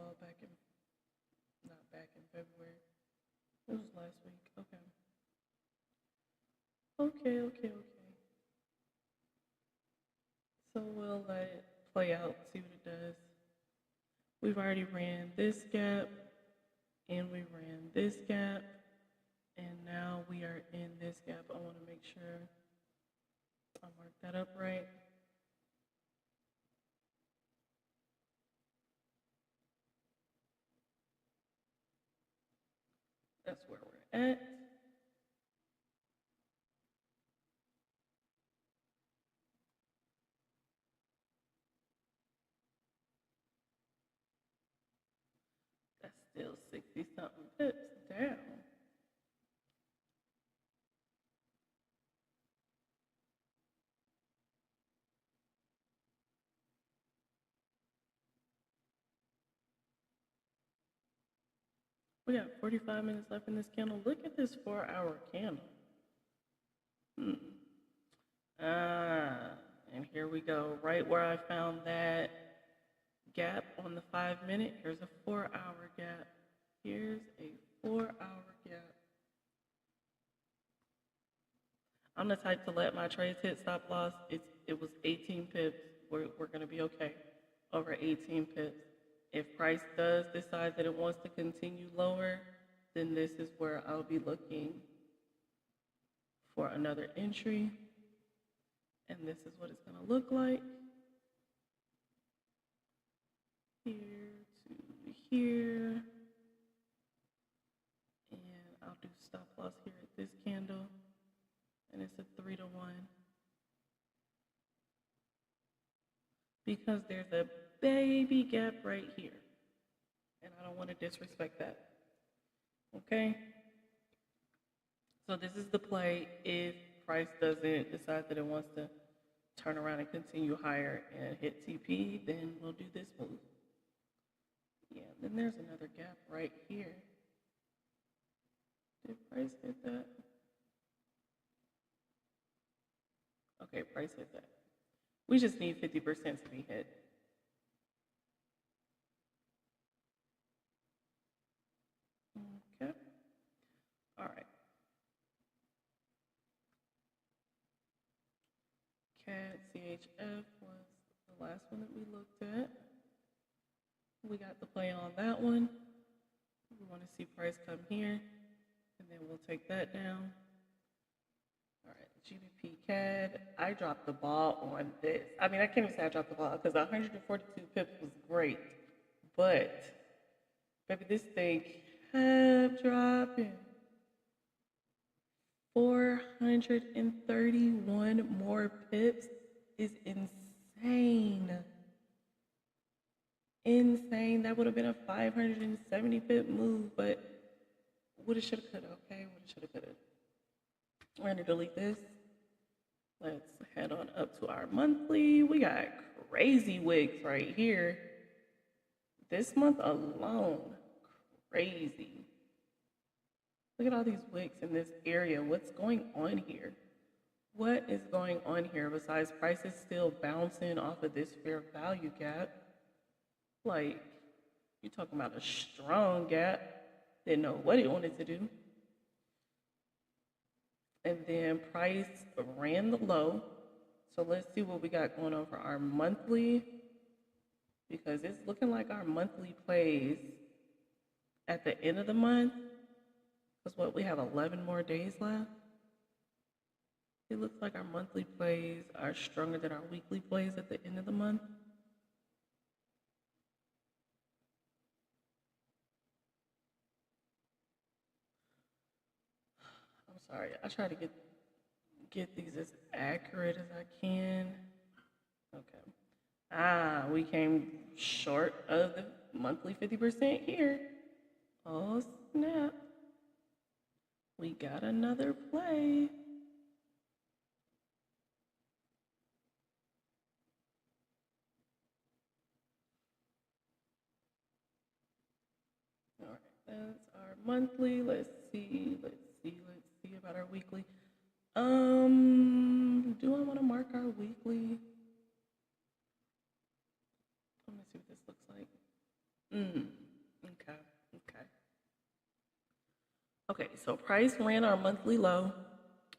Oh, not back in February. It was last week. Okay. Okay. So we'll let it play out, see what it does. We've already ran this gap, and we ran this gap, and now we are in this gap. I want to make sure I mark that up right. That's where we're at. That's still 60 something pips down. We got 45 minutes left in this candle. Look at this 4-hour candle. And here we go. Right where I found that gap on the 5-minute, here's a 4-hour gap. Here's a 4-hour gap. I'm the type to let my trades hit stop loss. It was 18 pips. We're going to be okay over 18 pips. If price does decide that it wants to continue lower, then this is where I'll be looking for another entry. And this is what it's going to look like. Here to here. And I'll do stop loss here at this candle. And it's a 3-to-1. Because there's a baby gap right here. And I don't want to disrespect that. Okay? So this is the play. If price doesn't decide that it wants to turn around and continue higher and hit TP, then we'll do this move. Yeah, then there's another gap right here. Did price hit that? Okay, price hit that. We just need 50% to be hit. Okay. All right. CAD CHF was the last one that we looked at. We got the play on that one. We want to see price come here, and then we'll take that down. All right, GBP CAD. I dropped the ball on this. I mean, I can't even say I dropped the ball because 142 pips was great, but baby, this thing kept dropping. 431 more pips is insane. Insane. That would have been a 570 pip move, but woulda, shoulda, coulda. Okay, woulda, shoulda, coulda. We're gonna delete this. Let's head on up to our monthly. We got crazy wicks right here. This month alone, crazy. Look at all these wicks in this area. What's going on here? What is going on here besides prices still bouncing off of this fair value gap? Like, you're talking about a strong gap. Didn't know what it wanted to do. And then price ran the low. So let's see what we got going on for our monthly, because it's looking like our monthly plays at the end of the month, because what, we have 11 more days left. It looks like our monthly plays are stronger than our weekly plays at the end of the month. I'm sorry, I try to get these as accurate as I can. Okay. We came short of the monthly 50% here. Oh, snap. We got another play. All right, that's our monthly. Let's see about our weekly. Do I want to mark our weekly? I'm gonna see what this looks like. Mm. Okay. Okay. Okay. So price ran our monthly low.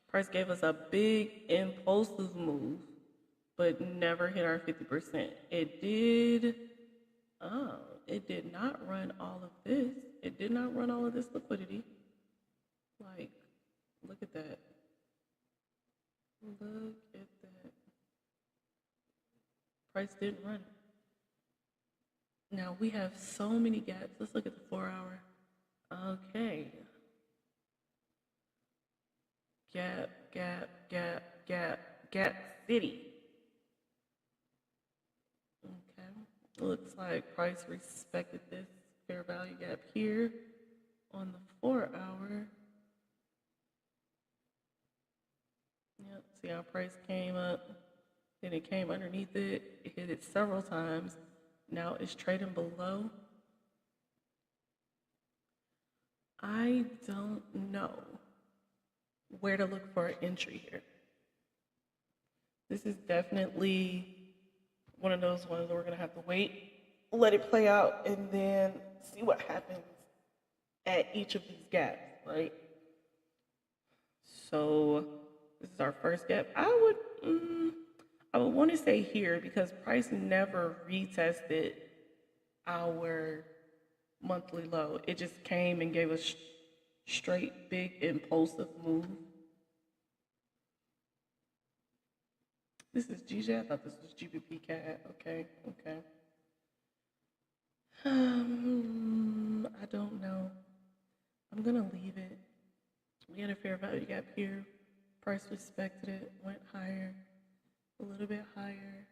Price gave us a big impulsive move, but never hit our 50%. It did. Oh, it did not run all of this. It did not run all of this liquidity. Like, look at that. Look at that. Price didn't run it. Now we have so many gaps. Let's look at the 4 hour. Okay. Gap, gap, gap, gap, gap city. Okay. Looks like price respected this fair value gap here on the 4 hour. Yep. See how price came up, then it came underneath it. It hit it several times. Now it's trading below. I don't know where to look for an entry here. This is definitely one of those ones where we're gonna have to wait, let it play out, and then see what happens at each of these gaps, right? So this is our first gap. I would want to say here because price never retested our monthly low. It just came and gave us straight big impulsive move. This is GJ. I thought this was GBP cat. Okay, okay. I don't know. I'm gonna leave it. We had a fair value gap here. Price respected it, went higher, a little bit higher.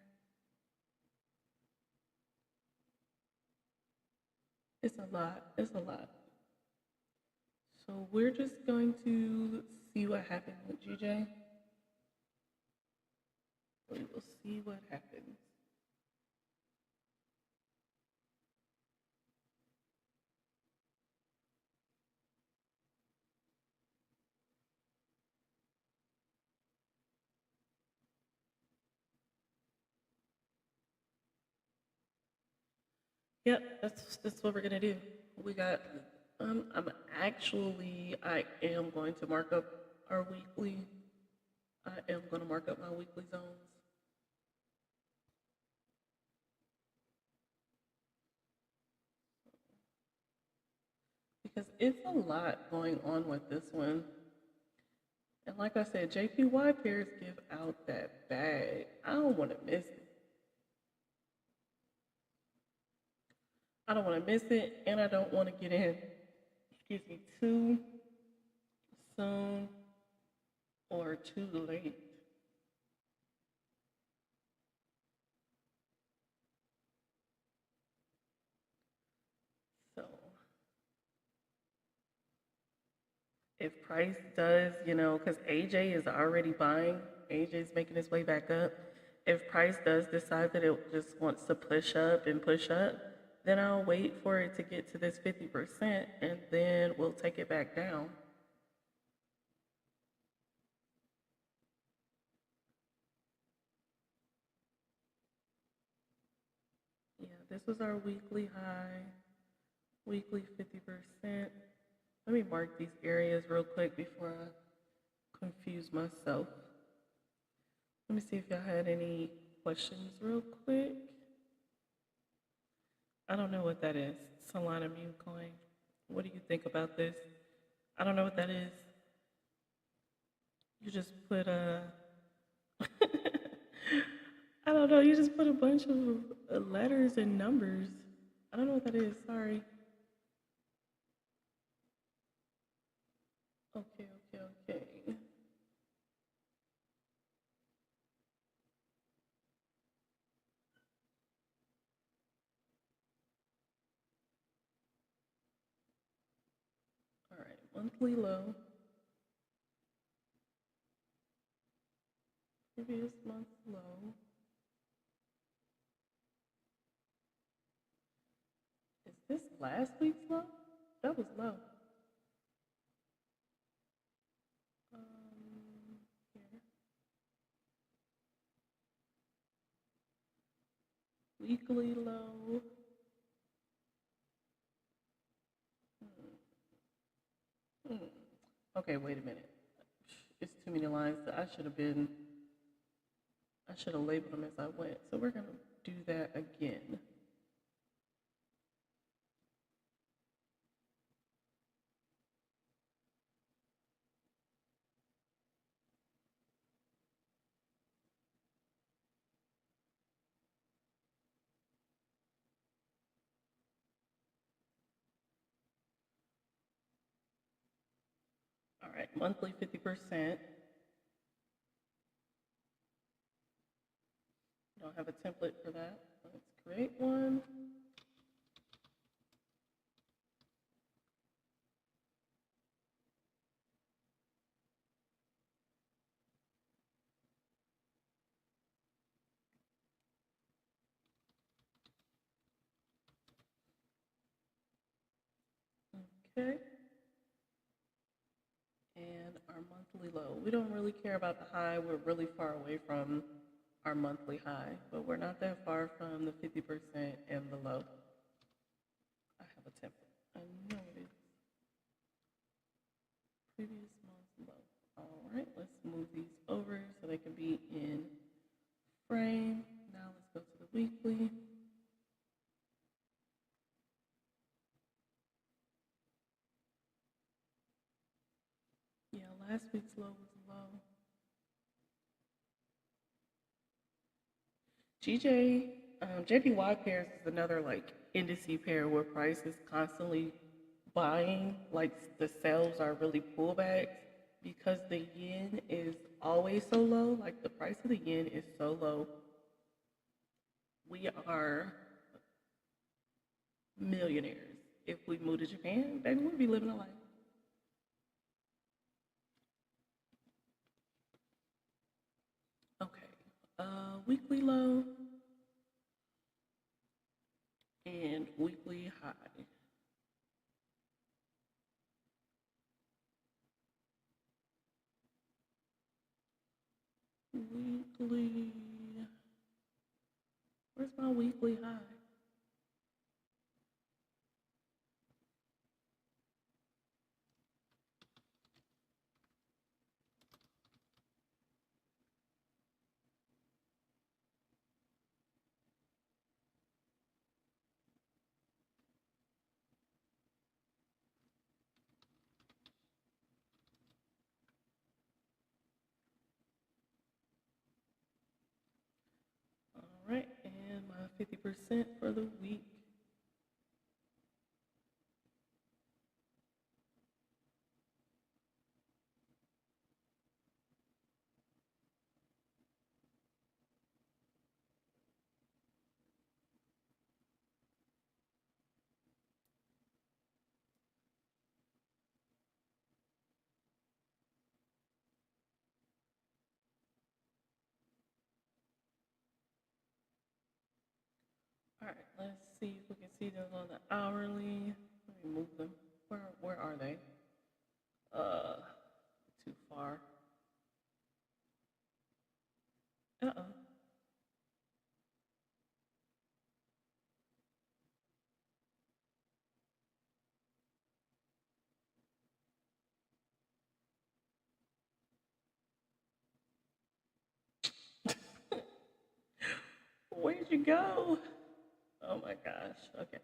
It's a lot. It's a lot. So we're just going to see what happens with GJ. We will see what happens. Yep, that's what we're gonna do. We got. I am going to mark up our weekly. I am going to mark up my weekly zones. Because it's a lot going on with this one. And like I said, JPY pairs give out that bag. I don't want to miss it. I don't want to miss it, and I don't want to get in, excuse me, too soon or too late. So if price does, because AJ is already buying, AJ's making his way back up. If price does decide that it just wants to push up, then I'll wait for it to get to this 50% and then we'll take it back down. Yeah, this was our weekly high, weekly 50%. Let me mark these areas real quick before I confuse myself. Let me see if y'all had any questions real quick. I don't know what that is. Solana meme coin. What do you think about this? I don't know what that is. You just put a. I don't know. You just put a bunch of letters and numbers. I don't know what that is. Sorry. Okay, okay, okay. All right. Monthly low. Previous month low. Is this last week's low? That was low. Here. Weekly low. Okay, wait a minute. It's too many lines. I should have labeled them as I went. So we're gonna do that again. All right, monthly 50%. Don't have a template for that. Let's create one. Okay. And our monthly low. We don't really care about the high. We're really far away from our monthly high, but we're not that far from the 50% and the low. I have a template. I know it is. Previous month's low. All right, let's move these over so they can be in frame. Now let's go to the weekly. Yeah, last week's low was low. JPY pairs is another like indice pair where price is constantly buying, like the sales are really pullbacks because the yen is always so low. Like the price of the yen is so low. We are millionaires. If we move to Japan, baby, we'd be living a life. Okay, weekly low and weekly high. Weekly. Where's my weekly high? All right, and my 50% for the week. All right, let's see if we can see those on the hourly. Let me move them. Where are they? Uh, too far. Uh-oh. Where'd you go? Oh my gosh. Okay.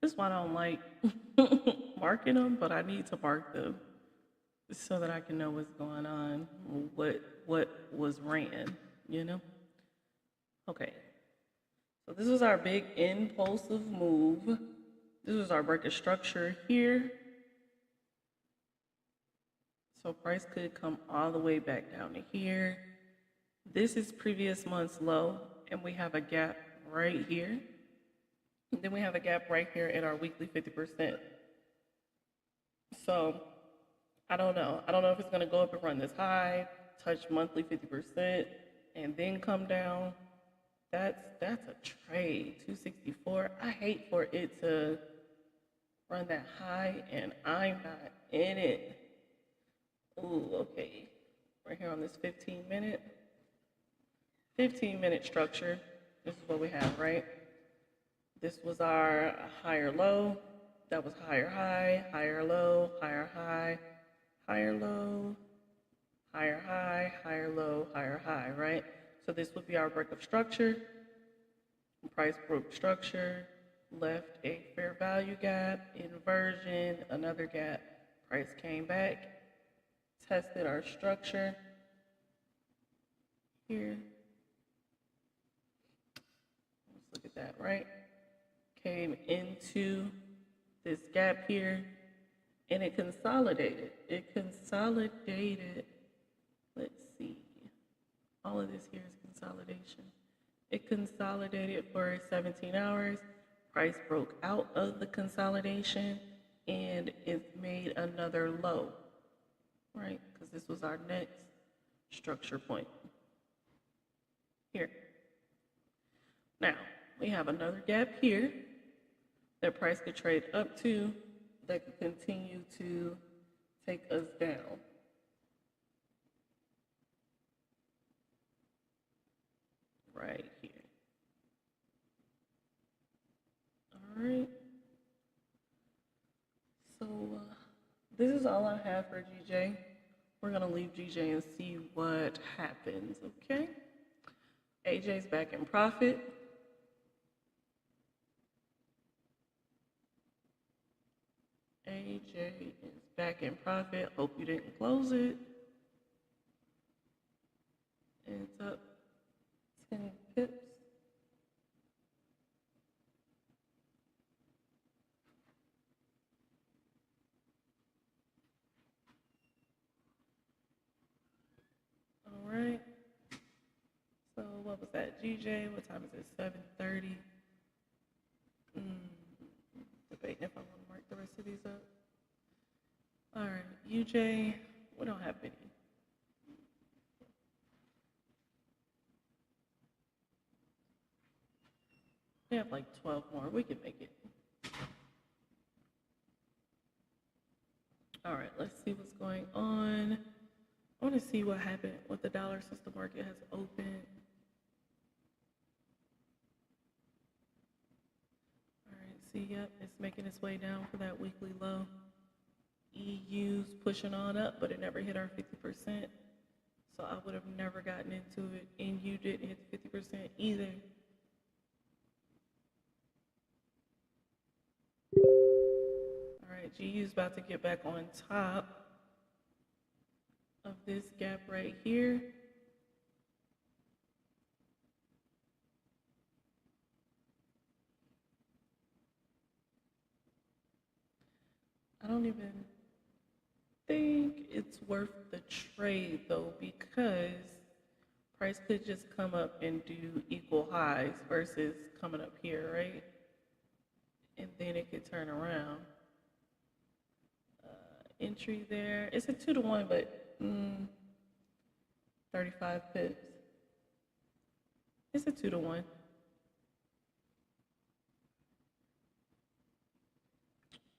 This is why I don't like marking them, but I need to mark them so that I can know what's going on, what was ran, you know? Okay. So this is our big impulsive move. This is our break of structure here. So price could come all the way back down to here. This is previous month's low, and we have a gap right here. And then we have a gap right here at our weekly 50%. So I don't know. I don't know if it's going to go up and run this high, touch monthly 50%, and then come down. That's a trade. 264. I hate for it to run that high, and I'm not in it. Ooh, okay. Right here on this 15-minute structure. This is what we have, right? This was our higher low. That was higher high, higher low, higher high, higher low, higher high, higher low, higher high, right? So this would be our breakup structure. Price broke structure, left a fair value gap, inversion, another gap. Price came back, tested our structure here. Let's look at that, right? Came into this gap here, and it consolidated. Let's see. All of this here is consolidation. It consolidated for 17 hours. Price broke out of the consolidation, and it made another low, right? Because this was our next structure point here. Now, we have another gap here that price could trade up to, that could continue to take us down. Right here. All right. So this is all I have for GJ. We're gonna leave GJ and see what happens, okay? AJ's back in profit. AJ is back in profit. Hope you didn't close it. It's up 10 pips. All right. So what was that? GJ, what time is it? 7:30. Debating if I want to mark the rest of these up. All right, UJ, we don't have any. We have like 12 more. We can make it. All right, let's see what's going on. I want to see what happened, what the dollar since the market has opened. All right, see, yep, it's making its way down for that weekly low. EU's pushing on up, but it never hit our 50%. So I would have never gotten into it, and you didn't hit 50% either. All right, GU's about to get back on top of this gap right here. I don't even think it's worth the trade though, because price could just come up and do equal highs versus coming up here, right? And then it could turn around. Entry there. It's a 2-to-1, but 35 pips. It's a 2-to-1.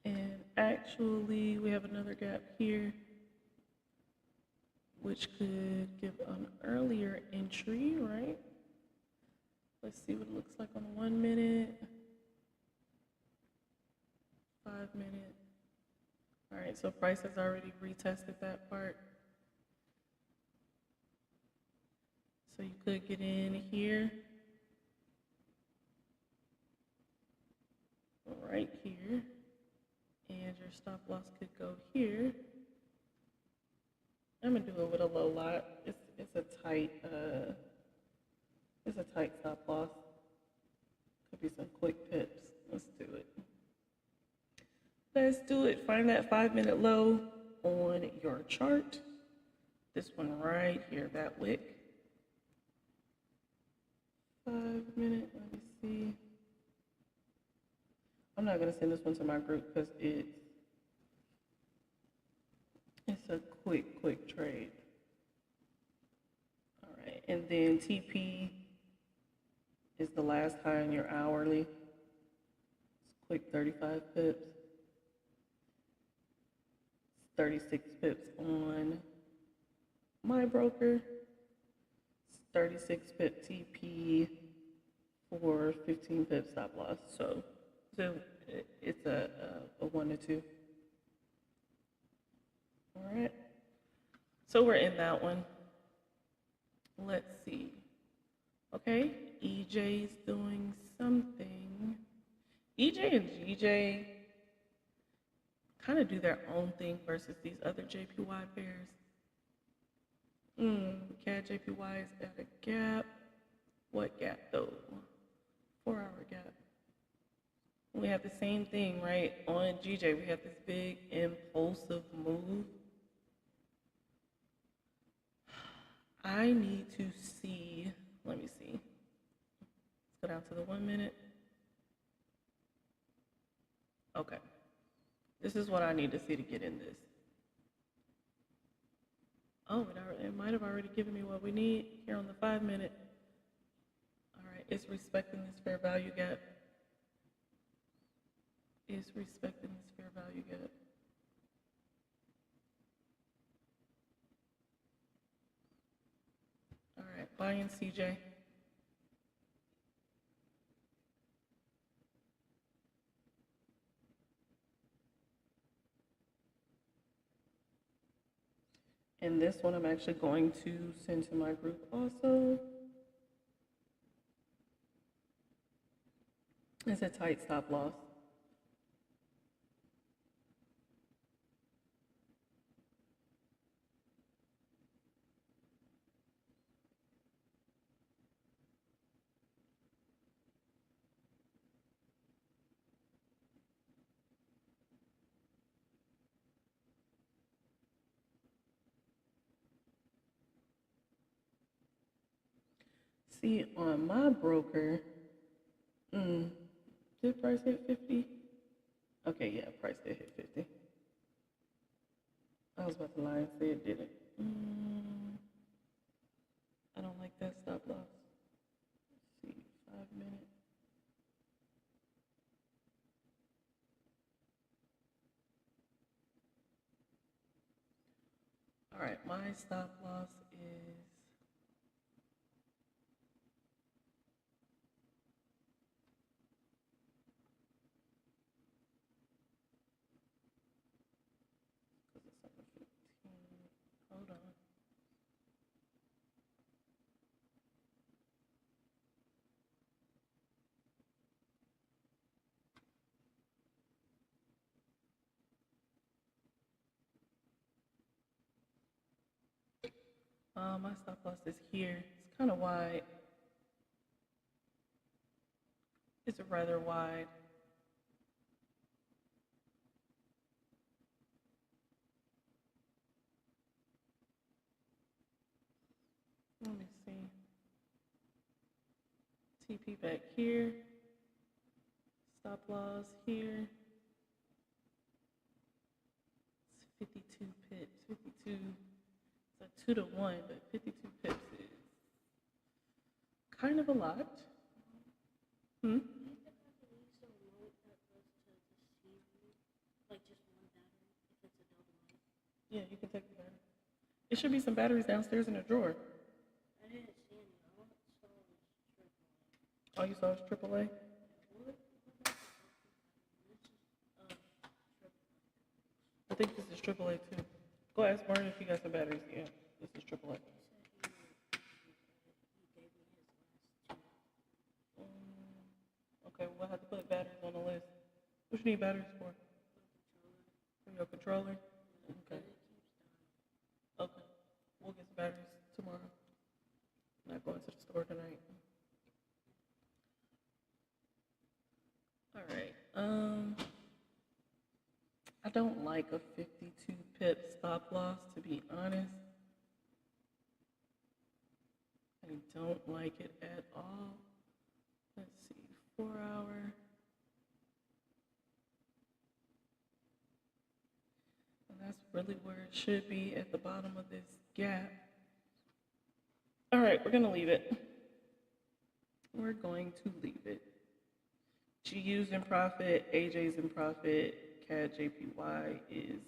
And actually, we have another gap here, which could give an earlier entry, right? Let's see what it looks like on the 1 minute, 5 minute. All right, so price has already retested that part. So you could get in here, right here, and your stop loss could go here. I'm gonna do it with a low lot. It's a tight stop loss. Could be some quick pips. Let's do it. Let's do it. Find that 5-minute low. on your chart. This one right here, that wick. 5 minute, let me see. I'm not gonna send this one to my group because it's a quick trade. All right, and then TP is the last high in your hourly. It's quick 35 pips. 36 pips on my broker. It's 36 pip TP for 15 pip stop loss. So it's a 1 to 2. All right. So we're in that one. Let's see. Okay, EJ's doing something. EJ and GJ kind of do their own thing versus these other JPY pairs. CAD JPY is at a gap. What gap though? 4-hour gap. We have the same thing, right? On GJ, we have this big impulsive move. I need to see, let me see. Let's go down to the 1 minute. Okay. This is what I need to see to get in this. Oh, it might have already given me what we need here on the 5 minute. All right, it's respecting this fair value gap. It's respecting this fair value gap. All right, buying CJ. And this one I'm actually going to send to my group also. It's a tight stop loss. See, on my broker, did price hit 50? Okay, yeah, price did hit 50. I was about to lie and say it didn't. I don't like that stop loss. Let's see, 5 minutes. All right, my stop loss is hold on. My stop loss is here. It's kind of wide. It's rather wide. Let me see. TP back here. Stop loss here. It's 52 pips. 52. It's a 2 to 1, but 52 pips is kind of a lot. Yeah, you can take the battery. It should be some batteries downstairs in the drawer. I didn't see any. All I saw was AAA. All you saw was AAA? I think this is AAA too. Go ask Martin if you got some batteries. Yeah, this is AAA. Okay, we'll have to put batteries on the list. What you need batteries for? For your controller? Okay. Okay. We'll get some batteries tomorrow. Not going to the store tonight. All right. I don't like a 52 pip stop loss, to be honest. I don't like it at all. Let's see, 4 hour. And that's really where it should be, at the bottom of this gap. All right, we're gonna leave it. We're going to leave it. GU's in profit, AJ's in profit, CAD JPY is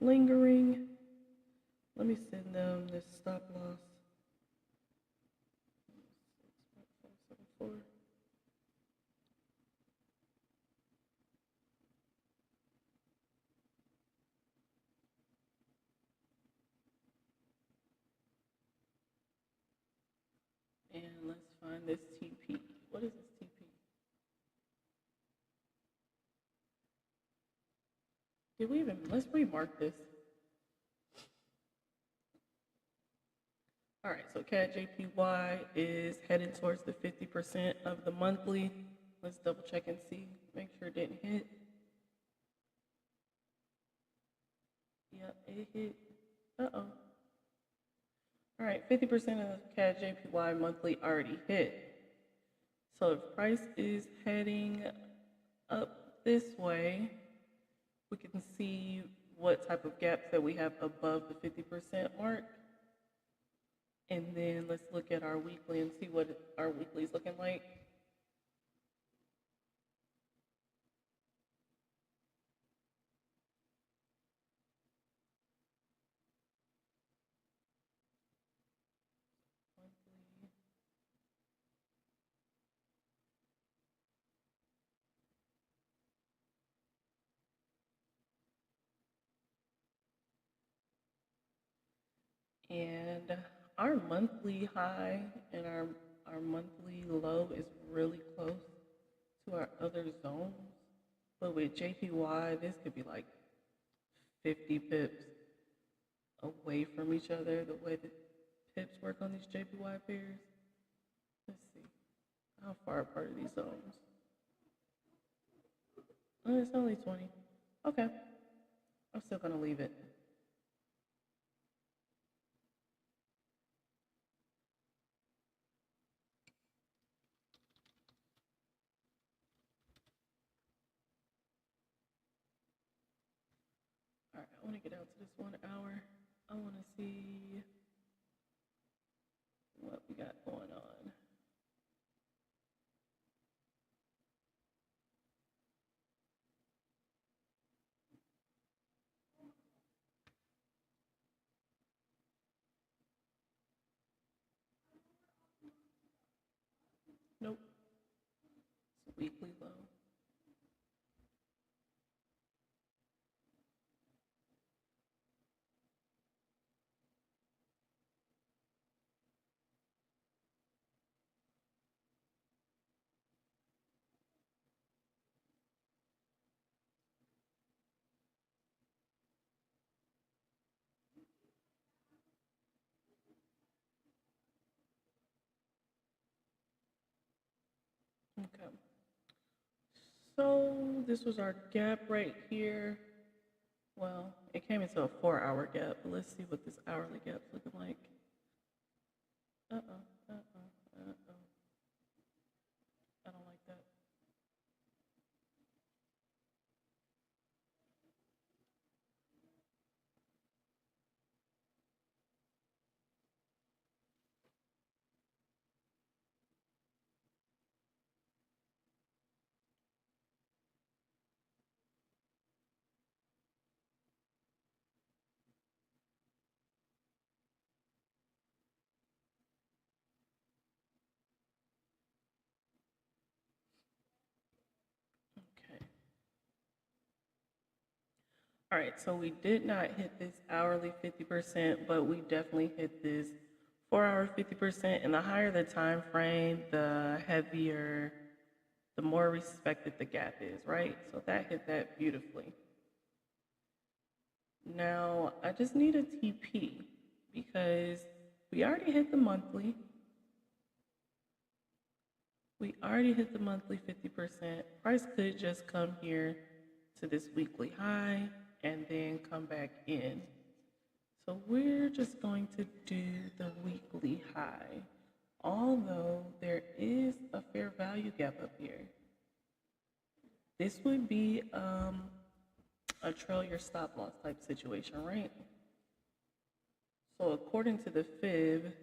lingering. Let me send them this stop loss. 6.574. And let's find this TP. What is this TP? Did we even, let's remark this. All right, so CAD JPY is headed towards the 50% of the monthly. Let's double check and see, make sure it didn't hit. Yep, it hit. Uh-oh. All right, 50% of the CAD JPY monthly already hit. So if price is heading up this way, we can see what type of gaps that we have above the 50% mark. And then let's look at our weekly and see what our weekly is looking like. And our monthly high and our monthly low is really close to our other zones. But with JPY, this could be like 50 pips away from each other, the way that pips work on these JPY pairs. Let's see, how far apart are these zones? Oh, it's only 20. Okay, I'm still gonna leave it. All right, I want to get out to this 1 hour. I want to see what we got going on. Nope, it's a weekly low. Okay. So this was our gap right here. Well, it came into a 4 hour gap, but let's see what this hourly gap's looking like. Uh-oh, uh-oh, uh-oh. I don't like that. Okay. All right, so we did not hit this hourly 50%, but we definitely hit this 4 hour 50%. And the higher the time frame, the heavier, the more respected the gap is, right? So that hit that beautifully. Now, I just need a TP because we already hit the monthly. We already hit the monthly 50%. Price could just come here to this weekly high and then come back in. So we're just going to do the weekly high, although there is a fair value gap up here. This would be a trail your stop loss type situation, right? So according to the fib,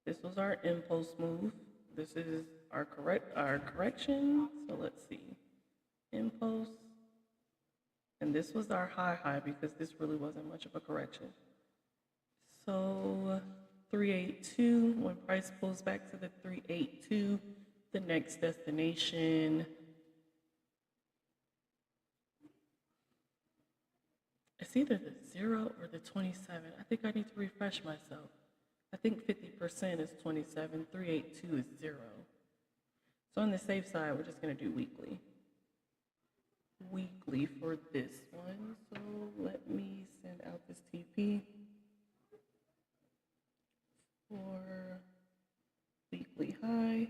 this was our impulse move. This is our correction. So let's see, impulse, and this was our high because this really wasn't much of a correction. So 382, when price pulls back to the 382, the next destination, it's either the 0 or the 27. I think I need to refresh myself. I think 50% is 27, 382 is 0. So on the safe side, we're just gonna do weekly. Weekly for this one. So let me send out this TP for weekly high.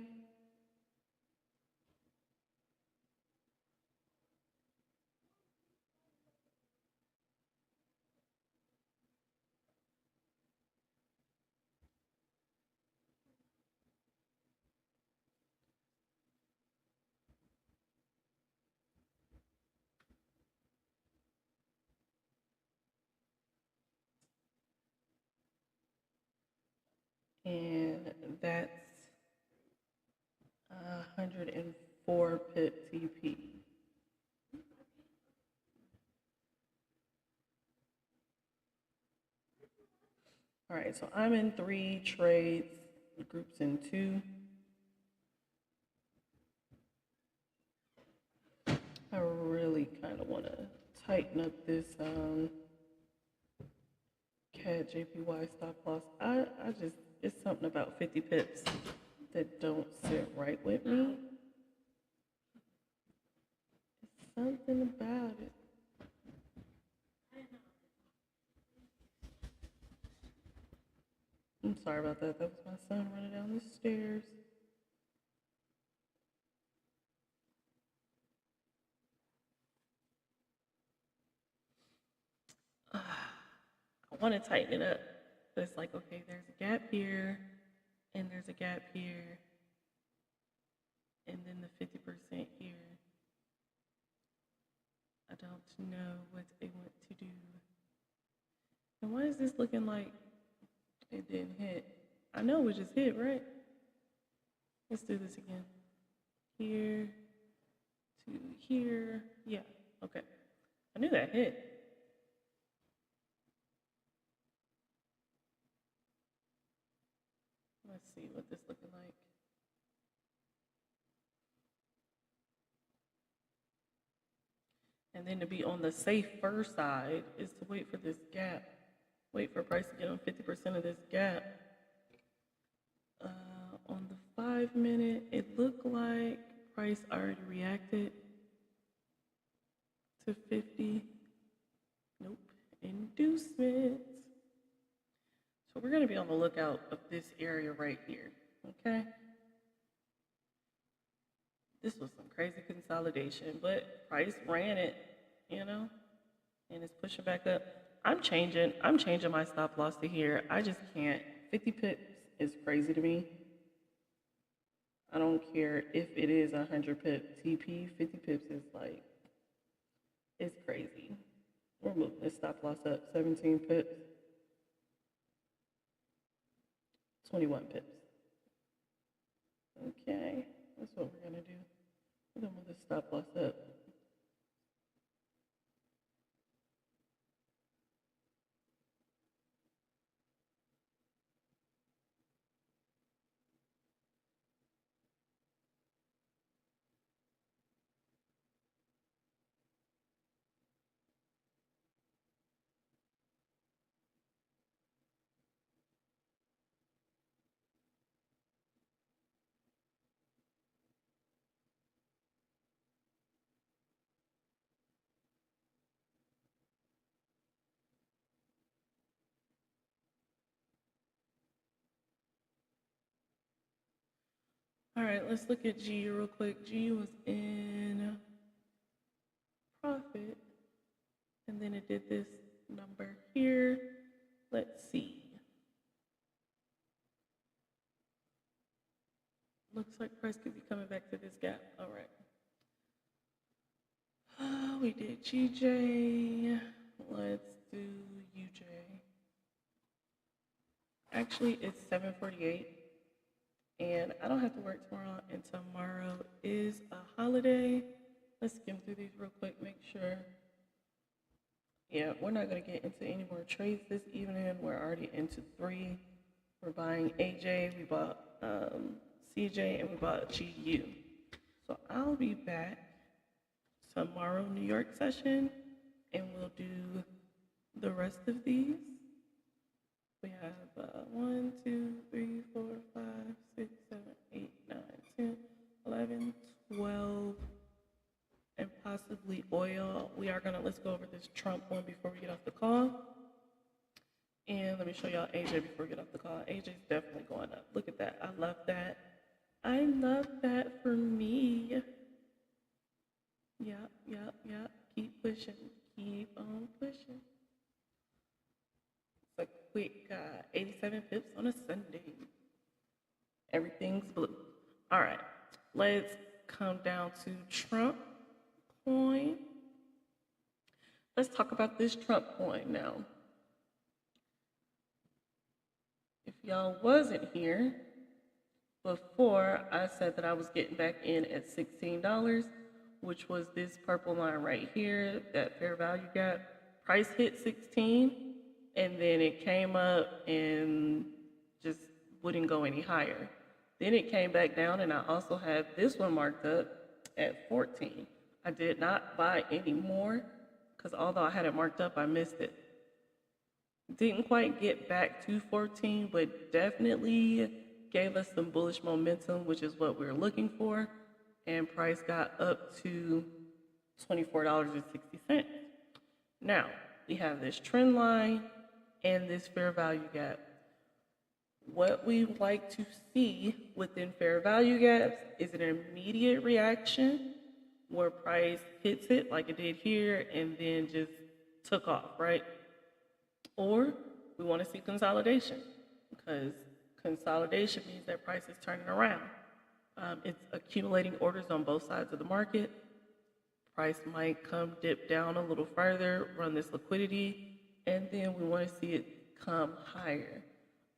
And that's 104 pip TP. All right, so I'm in 3 trades, the group's in 2. I really kind of want to tighten up this CAD JPY stop loss. I just, it's something about 50 pips that don't sit right with me. It's something about it. I'm sorry about that. That was my son running down the stairs. I want to tighten it up, but it's like, okay, there's a gap here, and there's a gap here, and then the 50% here. I don't know what they want to do. And why is this looking like it didn't hit? I know it just hit, right? Let's do this again. Here to here. Yeah, okay. I knew that hit. Let's see what this looking like. And then to be on the safer side is to wait for this gap. Wait for price to get on 50% of this gap. On the 5 minute, it looked like price already reacted to 50. Nope, inducements. So we're gonna be on the lookout of this area right here, okay? This was some crazy consolidation, but price ran it, you know, and it's pushing back up. I'm changing my stop loss to here. I just can't. 50 pips is crazy to me. I don't care if it is 100 pip TP. 50 pips is like, it's crazy. We're moving this stop loss up. 17 pips. 21 pips. Okay, that's what we're gonna do. We're gonna move this stop loss up. All right, let's look at G real quick. G was in profit. And then it did this number here. Let's see. Looks like price could be coming back to this gap. All right. We did GJ. Let's do UJ. Actually, it's 7:48, and I don't have to work tomorrow, and tomorrow is a holiday. Let's skim through these real quick, make sure. Yeah, we're not going to get into any more trades this evening. We're already into 3. We're buying AJ, we bought CJ, and we bought GU. So I'll be back tomorrow, New York session, and we'll do the rest of these. We have 1, 2, 3, 4, 5, 6, 7, 8, 9, 10, 11, 12, and possibly oil. Let's go over this Trump one before we get off the call. And let me show y'all AJ before we get off the call. AJ's definitely going up. Look at that. I love that. I love that for me. Yep. Keep pushing. Keep on pushing. It's a quick 87 pips on a Sunday. Everything's blue. All right. Let's come down to Trump coin. Let's talk about this Trump coin now. If y'all wasn't here, before I said that I was getting back in at $16, which was this purple line right here, that fair value gap. Price hit 16, and then it came up and just wouldn't go any higher. Then it came back down, and I also had this one marked up at 14. I did not buy any more, because although I had it marked up, I missed it. Didn't quite get back to 14, but definitely gave us some bullish momentum, which is what we were looking for. And price got up to $24.60. Now, we have this trend line and this fair value gap. What we like to see within fair value gaps is an immediate reaction where price hits it like it did here and then just took off, right? Or we want to see consolidation, because consolidation means that price is turning around. It's accumulating orders on both sides of the market. Price might come dip down a little further, run this liquidity, and then we want to see it come higher.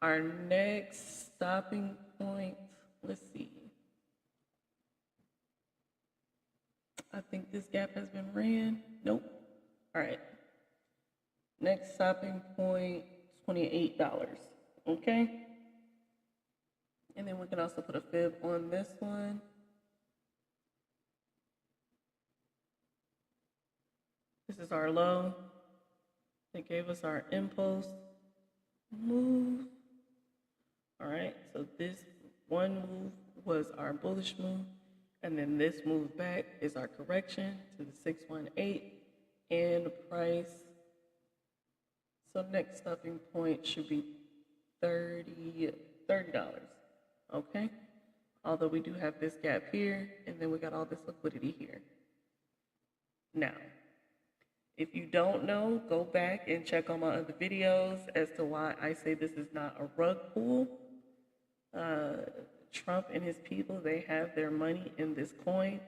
Our next stopping point, let's see. I think this gap has been ran. Nope. All right. Next stopping point, $28. Okay. And then we can also put a fib on this one. This is our low. They gave us our impulse move. All right, so this one move was our bullish move, and then this move back is our correction to the 618 and price. So next stopping point should be $30. Okay, although we do have this gap here, and then we got all this liquidity here. Now, if you don't know, go back and check on my other videos as to why I say this is not a rug pull. Trump and his people, they have their money in this coin.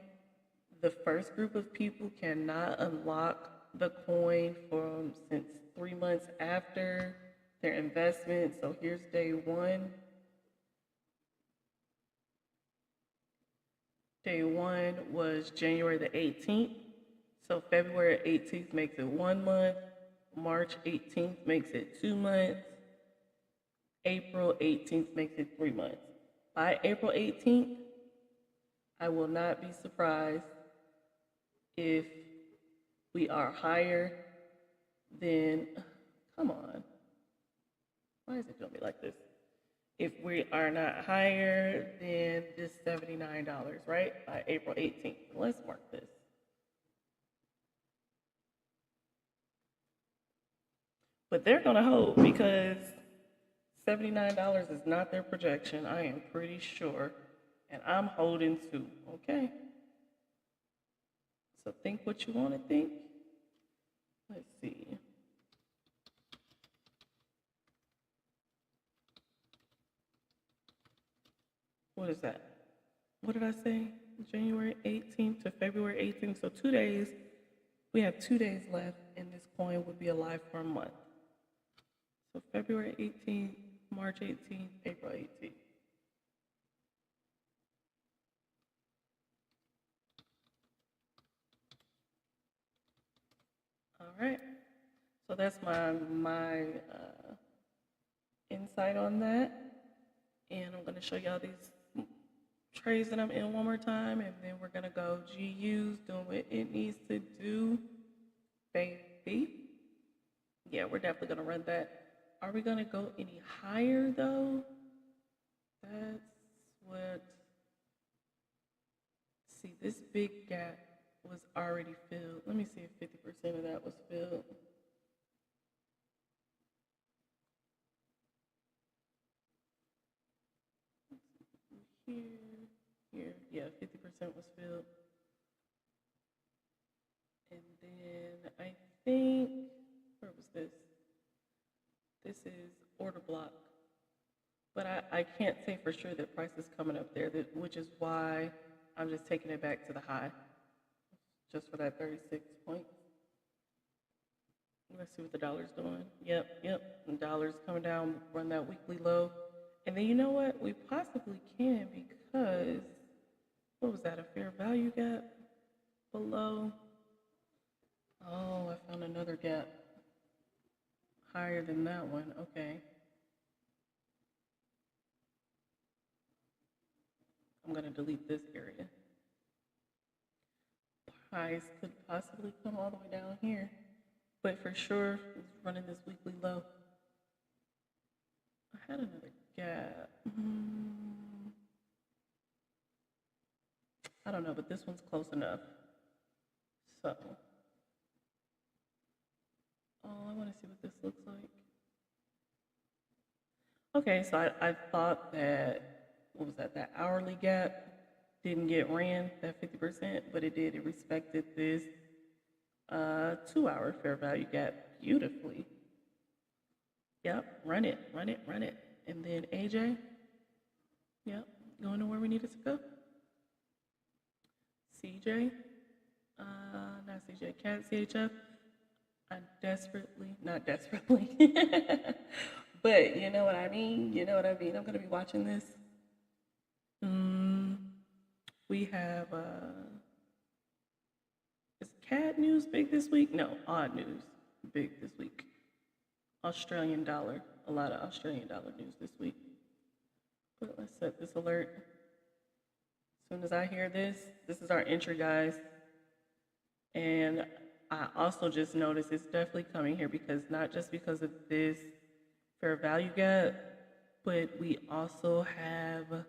The first group of people cannot unlock the coin since 3 months after their investment. So here's day one. Day one was January the 18th. So February 18th makes it 1 month. March 18th makes it 2 months. April 18th makes it 3 months. By April 18th, I will not be surprised if we are higher than, come on, why is it doing me like this? If we are not higher than this $79, right, by April 18th. Let's mark this. But they're gonna hold because $79 is not their projection, I am pretty sure, and I'm holding too, okay? So think what you want to think. Let's see. What is that? What did I say? January 18th to February 18th. So 2 days. We have 2 days left, and this coin would be alive for a month. So February 18th, March 18th, April 18th. All right. So that's my insight on that. And I'm going to show y'all these trades that I'm in one more time, and then we're going to go GUs, doing what it needs to do, baby. Yeah, we're definitely going to run that. Are we going to go any higher, though? That's what... See, this big gap was already filled. Let me see if 50% of that was filled. Here, yeah, 50% was filled. And then I think, where was this? This is order block. But I can't say for sure that price is coming up there, which is why I'm just taking it back to the high, just for that 36 points. Let's see what the dollar's doing. Yep, the dollar's coming down, run that weekly low. And then you know what? We possibly can, because, what was that, a fair value gap below? Oh, I found another gap higher than that one. Okay. I'm going to delete this area. Price could possibly come all the way down here, but for sure, it's running this weekly low. I had another gap. I don't know, but this one's close enough. So, oh, I want to see what this looks like. Okay, so I thought that, what was that, that hourly gap didn't get ran, that 50%, but it did. It respected this 2-hour fair value gap beautifully. Yep, run it. And then AJ, yep, going to where we needed to go. CJ, not CJ, Cat CHF. I not desperately, but you know what I mean? I'm going to be watching this. We have, is CAD news big this week? No, odd news big this week. Australian dollar, a lot of Australian dollar news this week. But let's set this alert. As soon as I hear this is our entry, guys. And I also just noticed it's definitely coming here, because not just because of this fair value gap, but we also have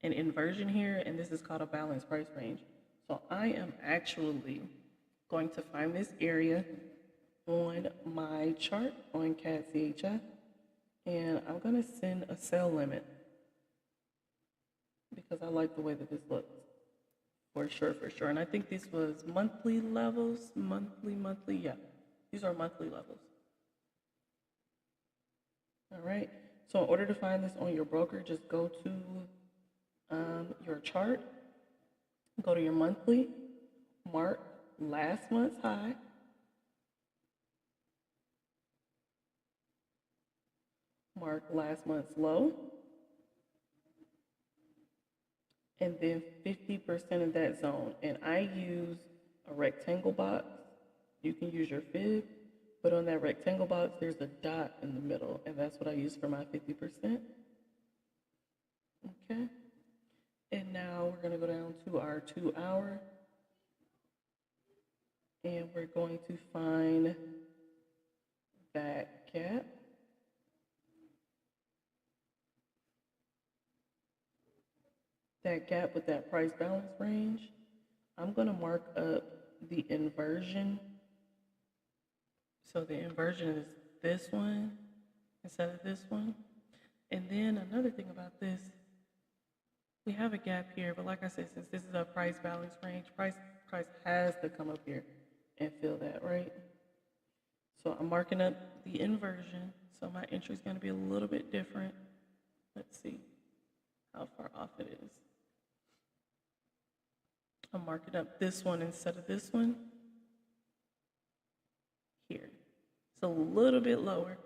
an inversion here, and this is called a balanced price range. So I am actually going to find this area on my chart on CAD CHF, and I'm going to send a sell limit, because I like the way that this looks. For sure. And I think this was monthly levels, monthly, yeah. These are monthly levels. All right, so in order to find this on your broker, just go to your chart, go to your monthly, mark last month's high, mark last month's low, and then 50% of that zone. And I use a rectangle box. You can use your fib, but on that rectangle box, there's a dot in the middle, and that's what I use for my 50%. Okay. And now we're going to go down to our 2-hour, and we're going to find that gap. That gap with that price balance range. I'm going to mark up the inversion. So the inversion is this one instead of this one. And then another thing about this, we have a gap here, but like I said, since this is a price balance range, price price has to come up here and fill that, right? So I'm marking up the inversion. So my entry is going to be a little bit different. Let's see how far off it is. I'm marking up this one instead of this one. Here. It's a little bit lower.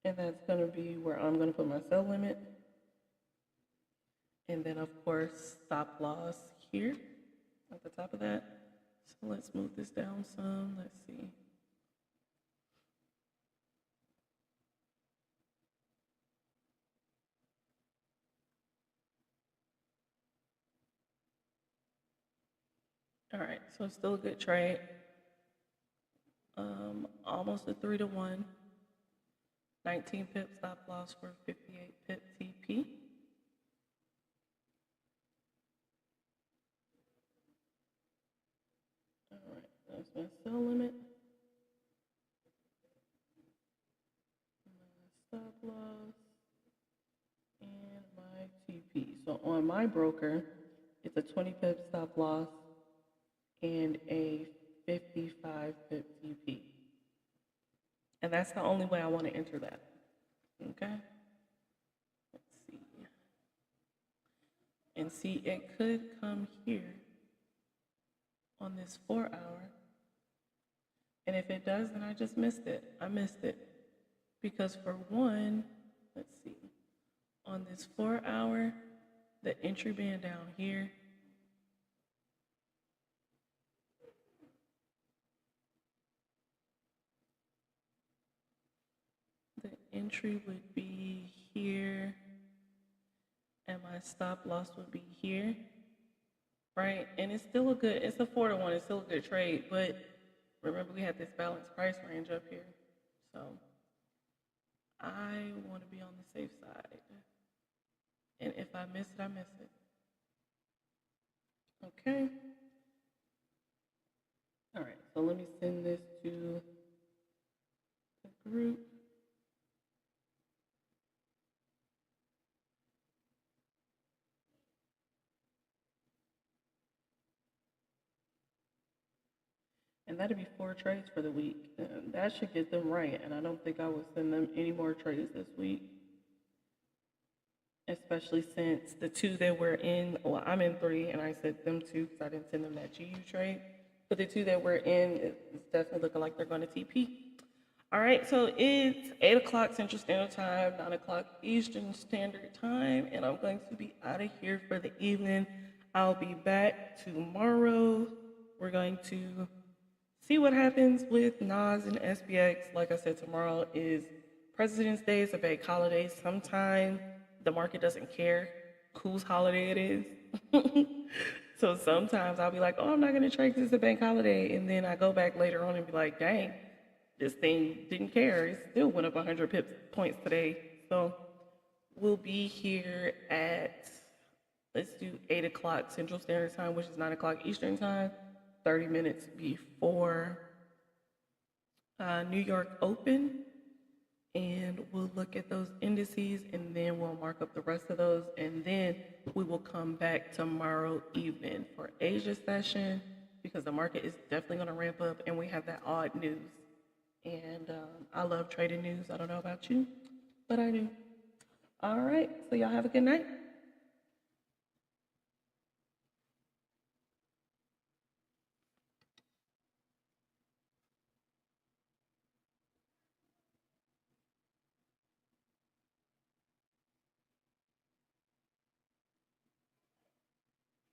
And that's going to be where I'm going to put my sell limit. And then, of course, stop loss here at the top of that. So let's move this down some. Let's see. All right, so it's still a good trade. Almost a 3-to-1. 19 pip stop loss for 58 pip TP. All right, that's my sell limit. My stop loss and my TP. So on my broker, it's a 20 pip stop loss and a 55 pip TP. And that's the only way I want to enter that. Okay? Let's see. And see, it could come here on this 4 hour. And if it does, then I just missed it. I missed it. Because for one, let's see, on this 4 hour, the entry band down here, the entry would be here, and my stop loss would be here, right? And it's still it's a 4-to-1, it's still a good trade, but remember we had this balanced price range up here. So I want to be on the safe side. And if I miss it, I miss it. Okay. All right, so let me send this to the group. And that'd be 4 trades for the week. And that should get them right. And I don't think I would send them any more trades this week. Especially since the 2 that we're in, well, I'm in 3, and I said them 2 because I didn't send them that GU trade. But the 2 that we're in, it's definitely looking like they're going to TP. All right, so it's 8 o'clock Central Standard Time, 9 o'clock Eastern Standard Time, and I'm going to be out of here for the evening. I'll be back tomorrow. We're going to see what happens with Nas and SPX. Like I said, tomorrow is President's Day. It's a bank holiday. Sometime the market doesn't care whose holiday it is. So sometimes I'll be like, oh, I'm not going to trade because it's a bank holiday. And then I go back later on and be like, dang, this thing didn't care. It still went up 100 points today. So we'll be here at, let's do 8 o'clock Central Standard Time, which is 9 o'clock Eastern Time, 30 minutes before New York Open. And we'll look at those indices, and then we'll mark up the rest of those, and then we will come back tomorrow evening for Asia session, because the market is definitely going to ramp up, and we have that odd news. And I love trading news. I don't know about you, but I do. All right, so y'all have a good night.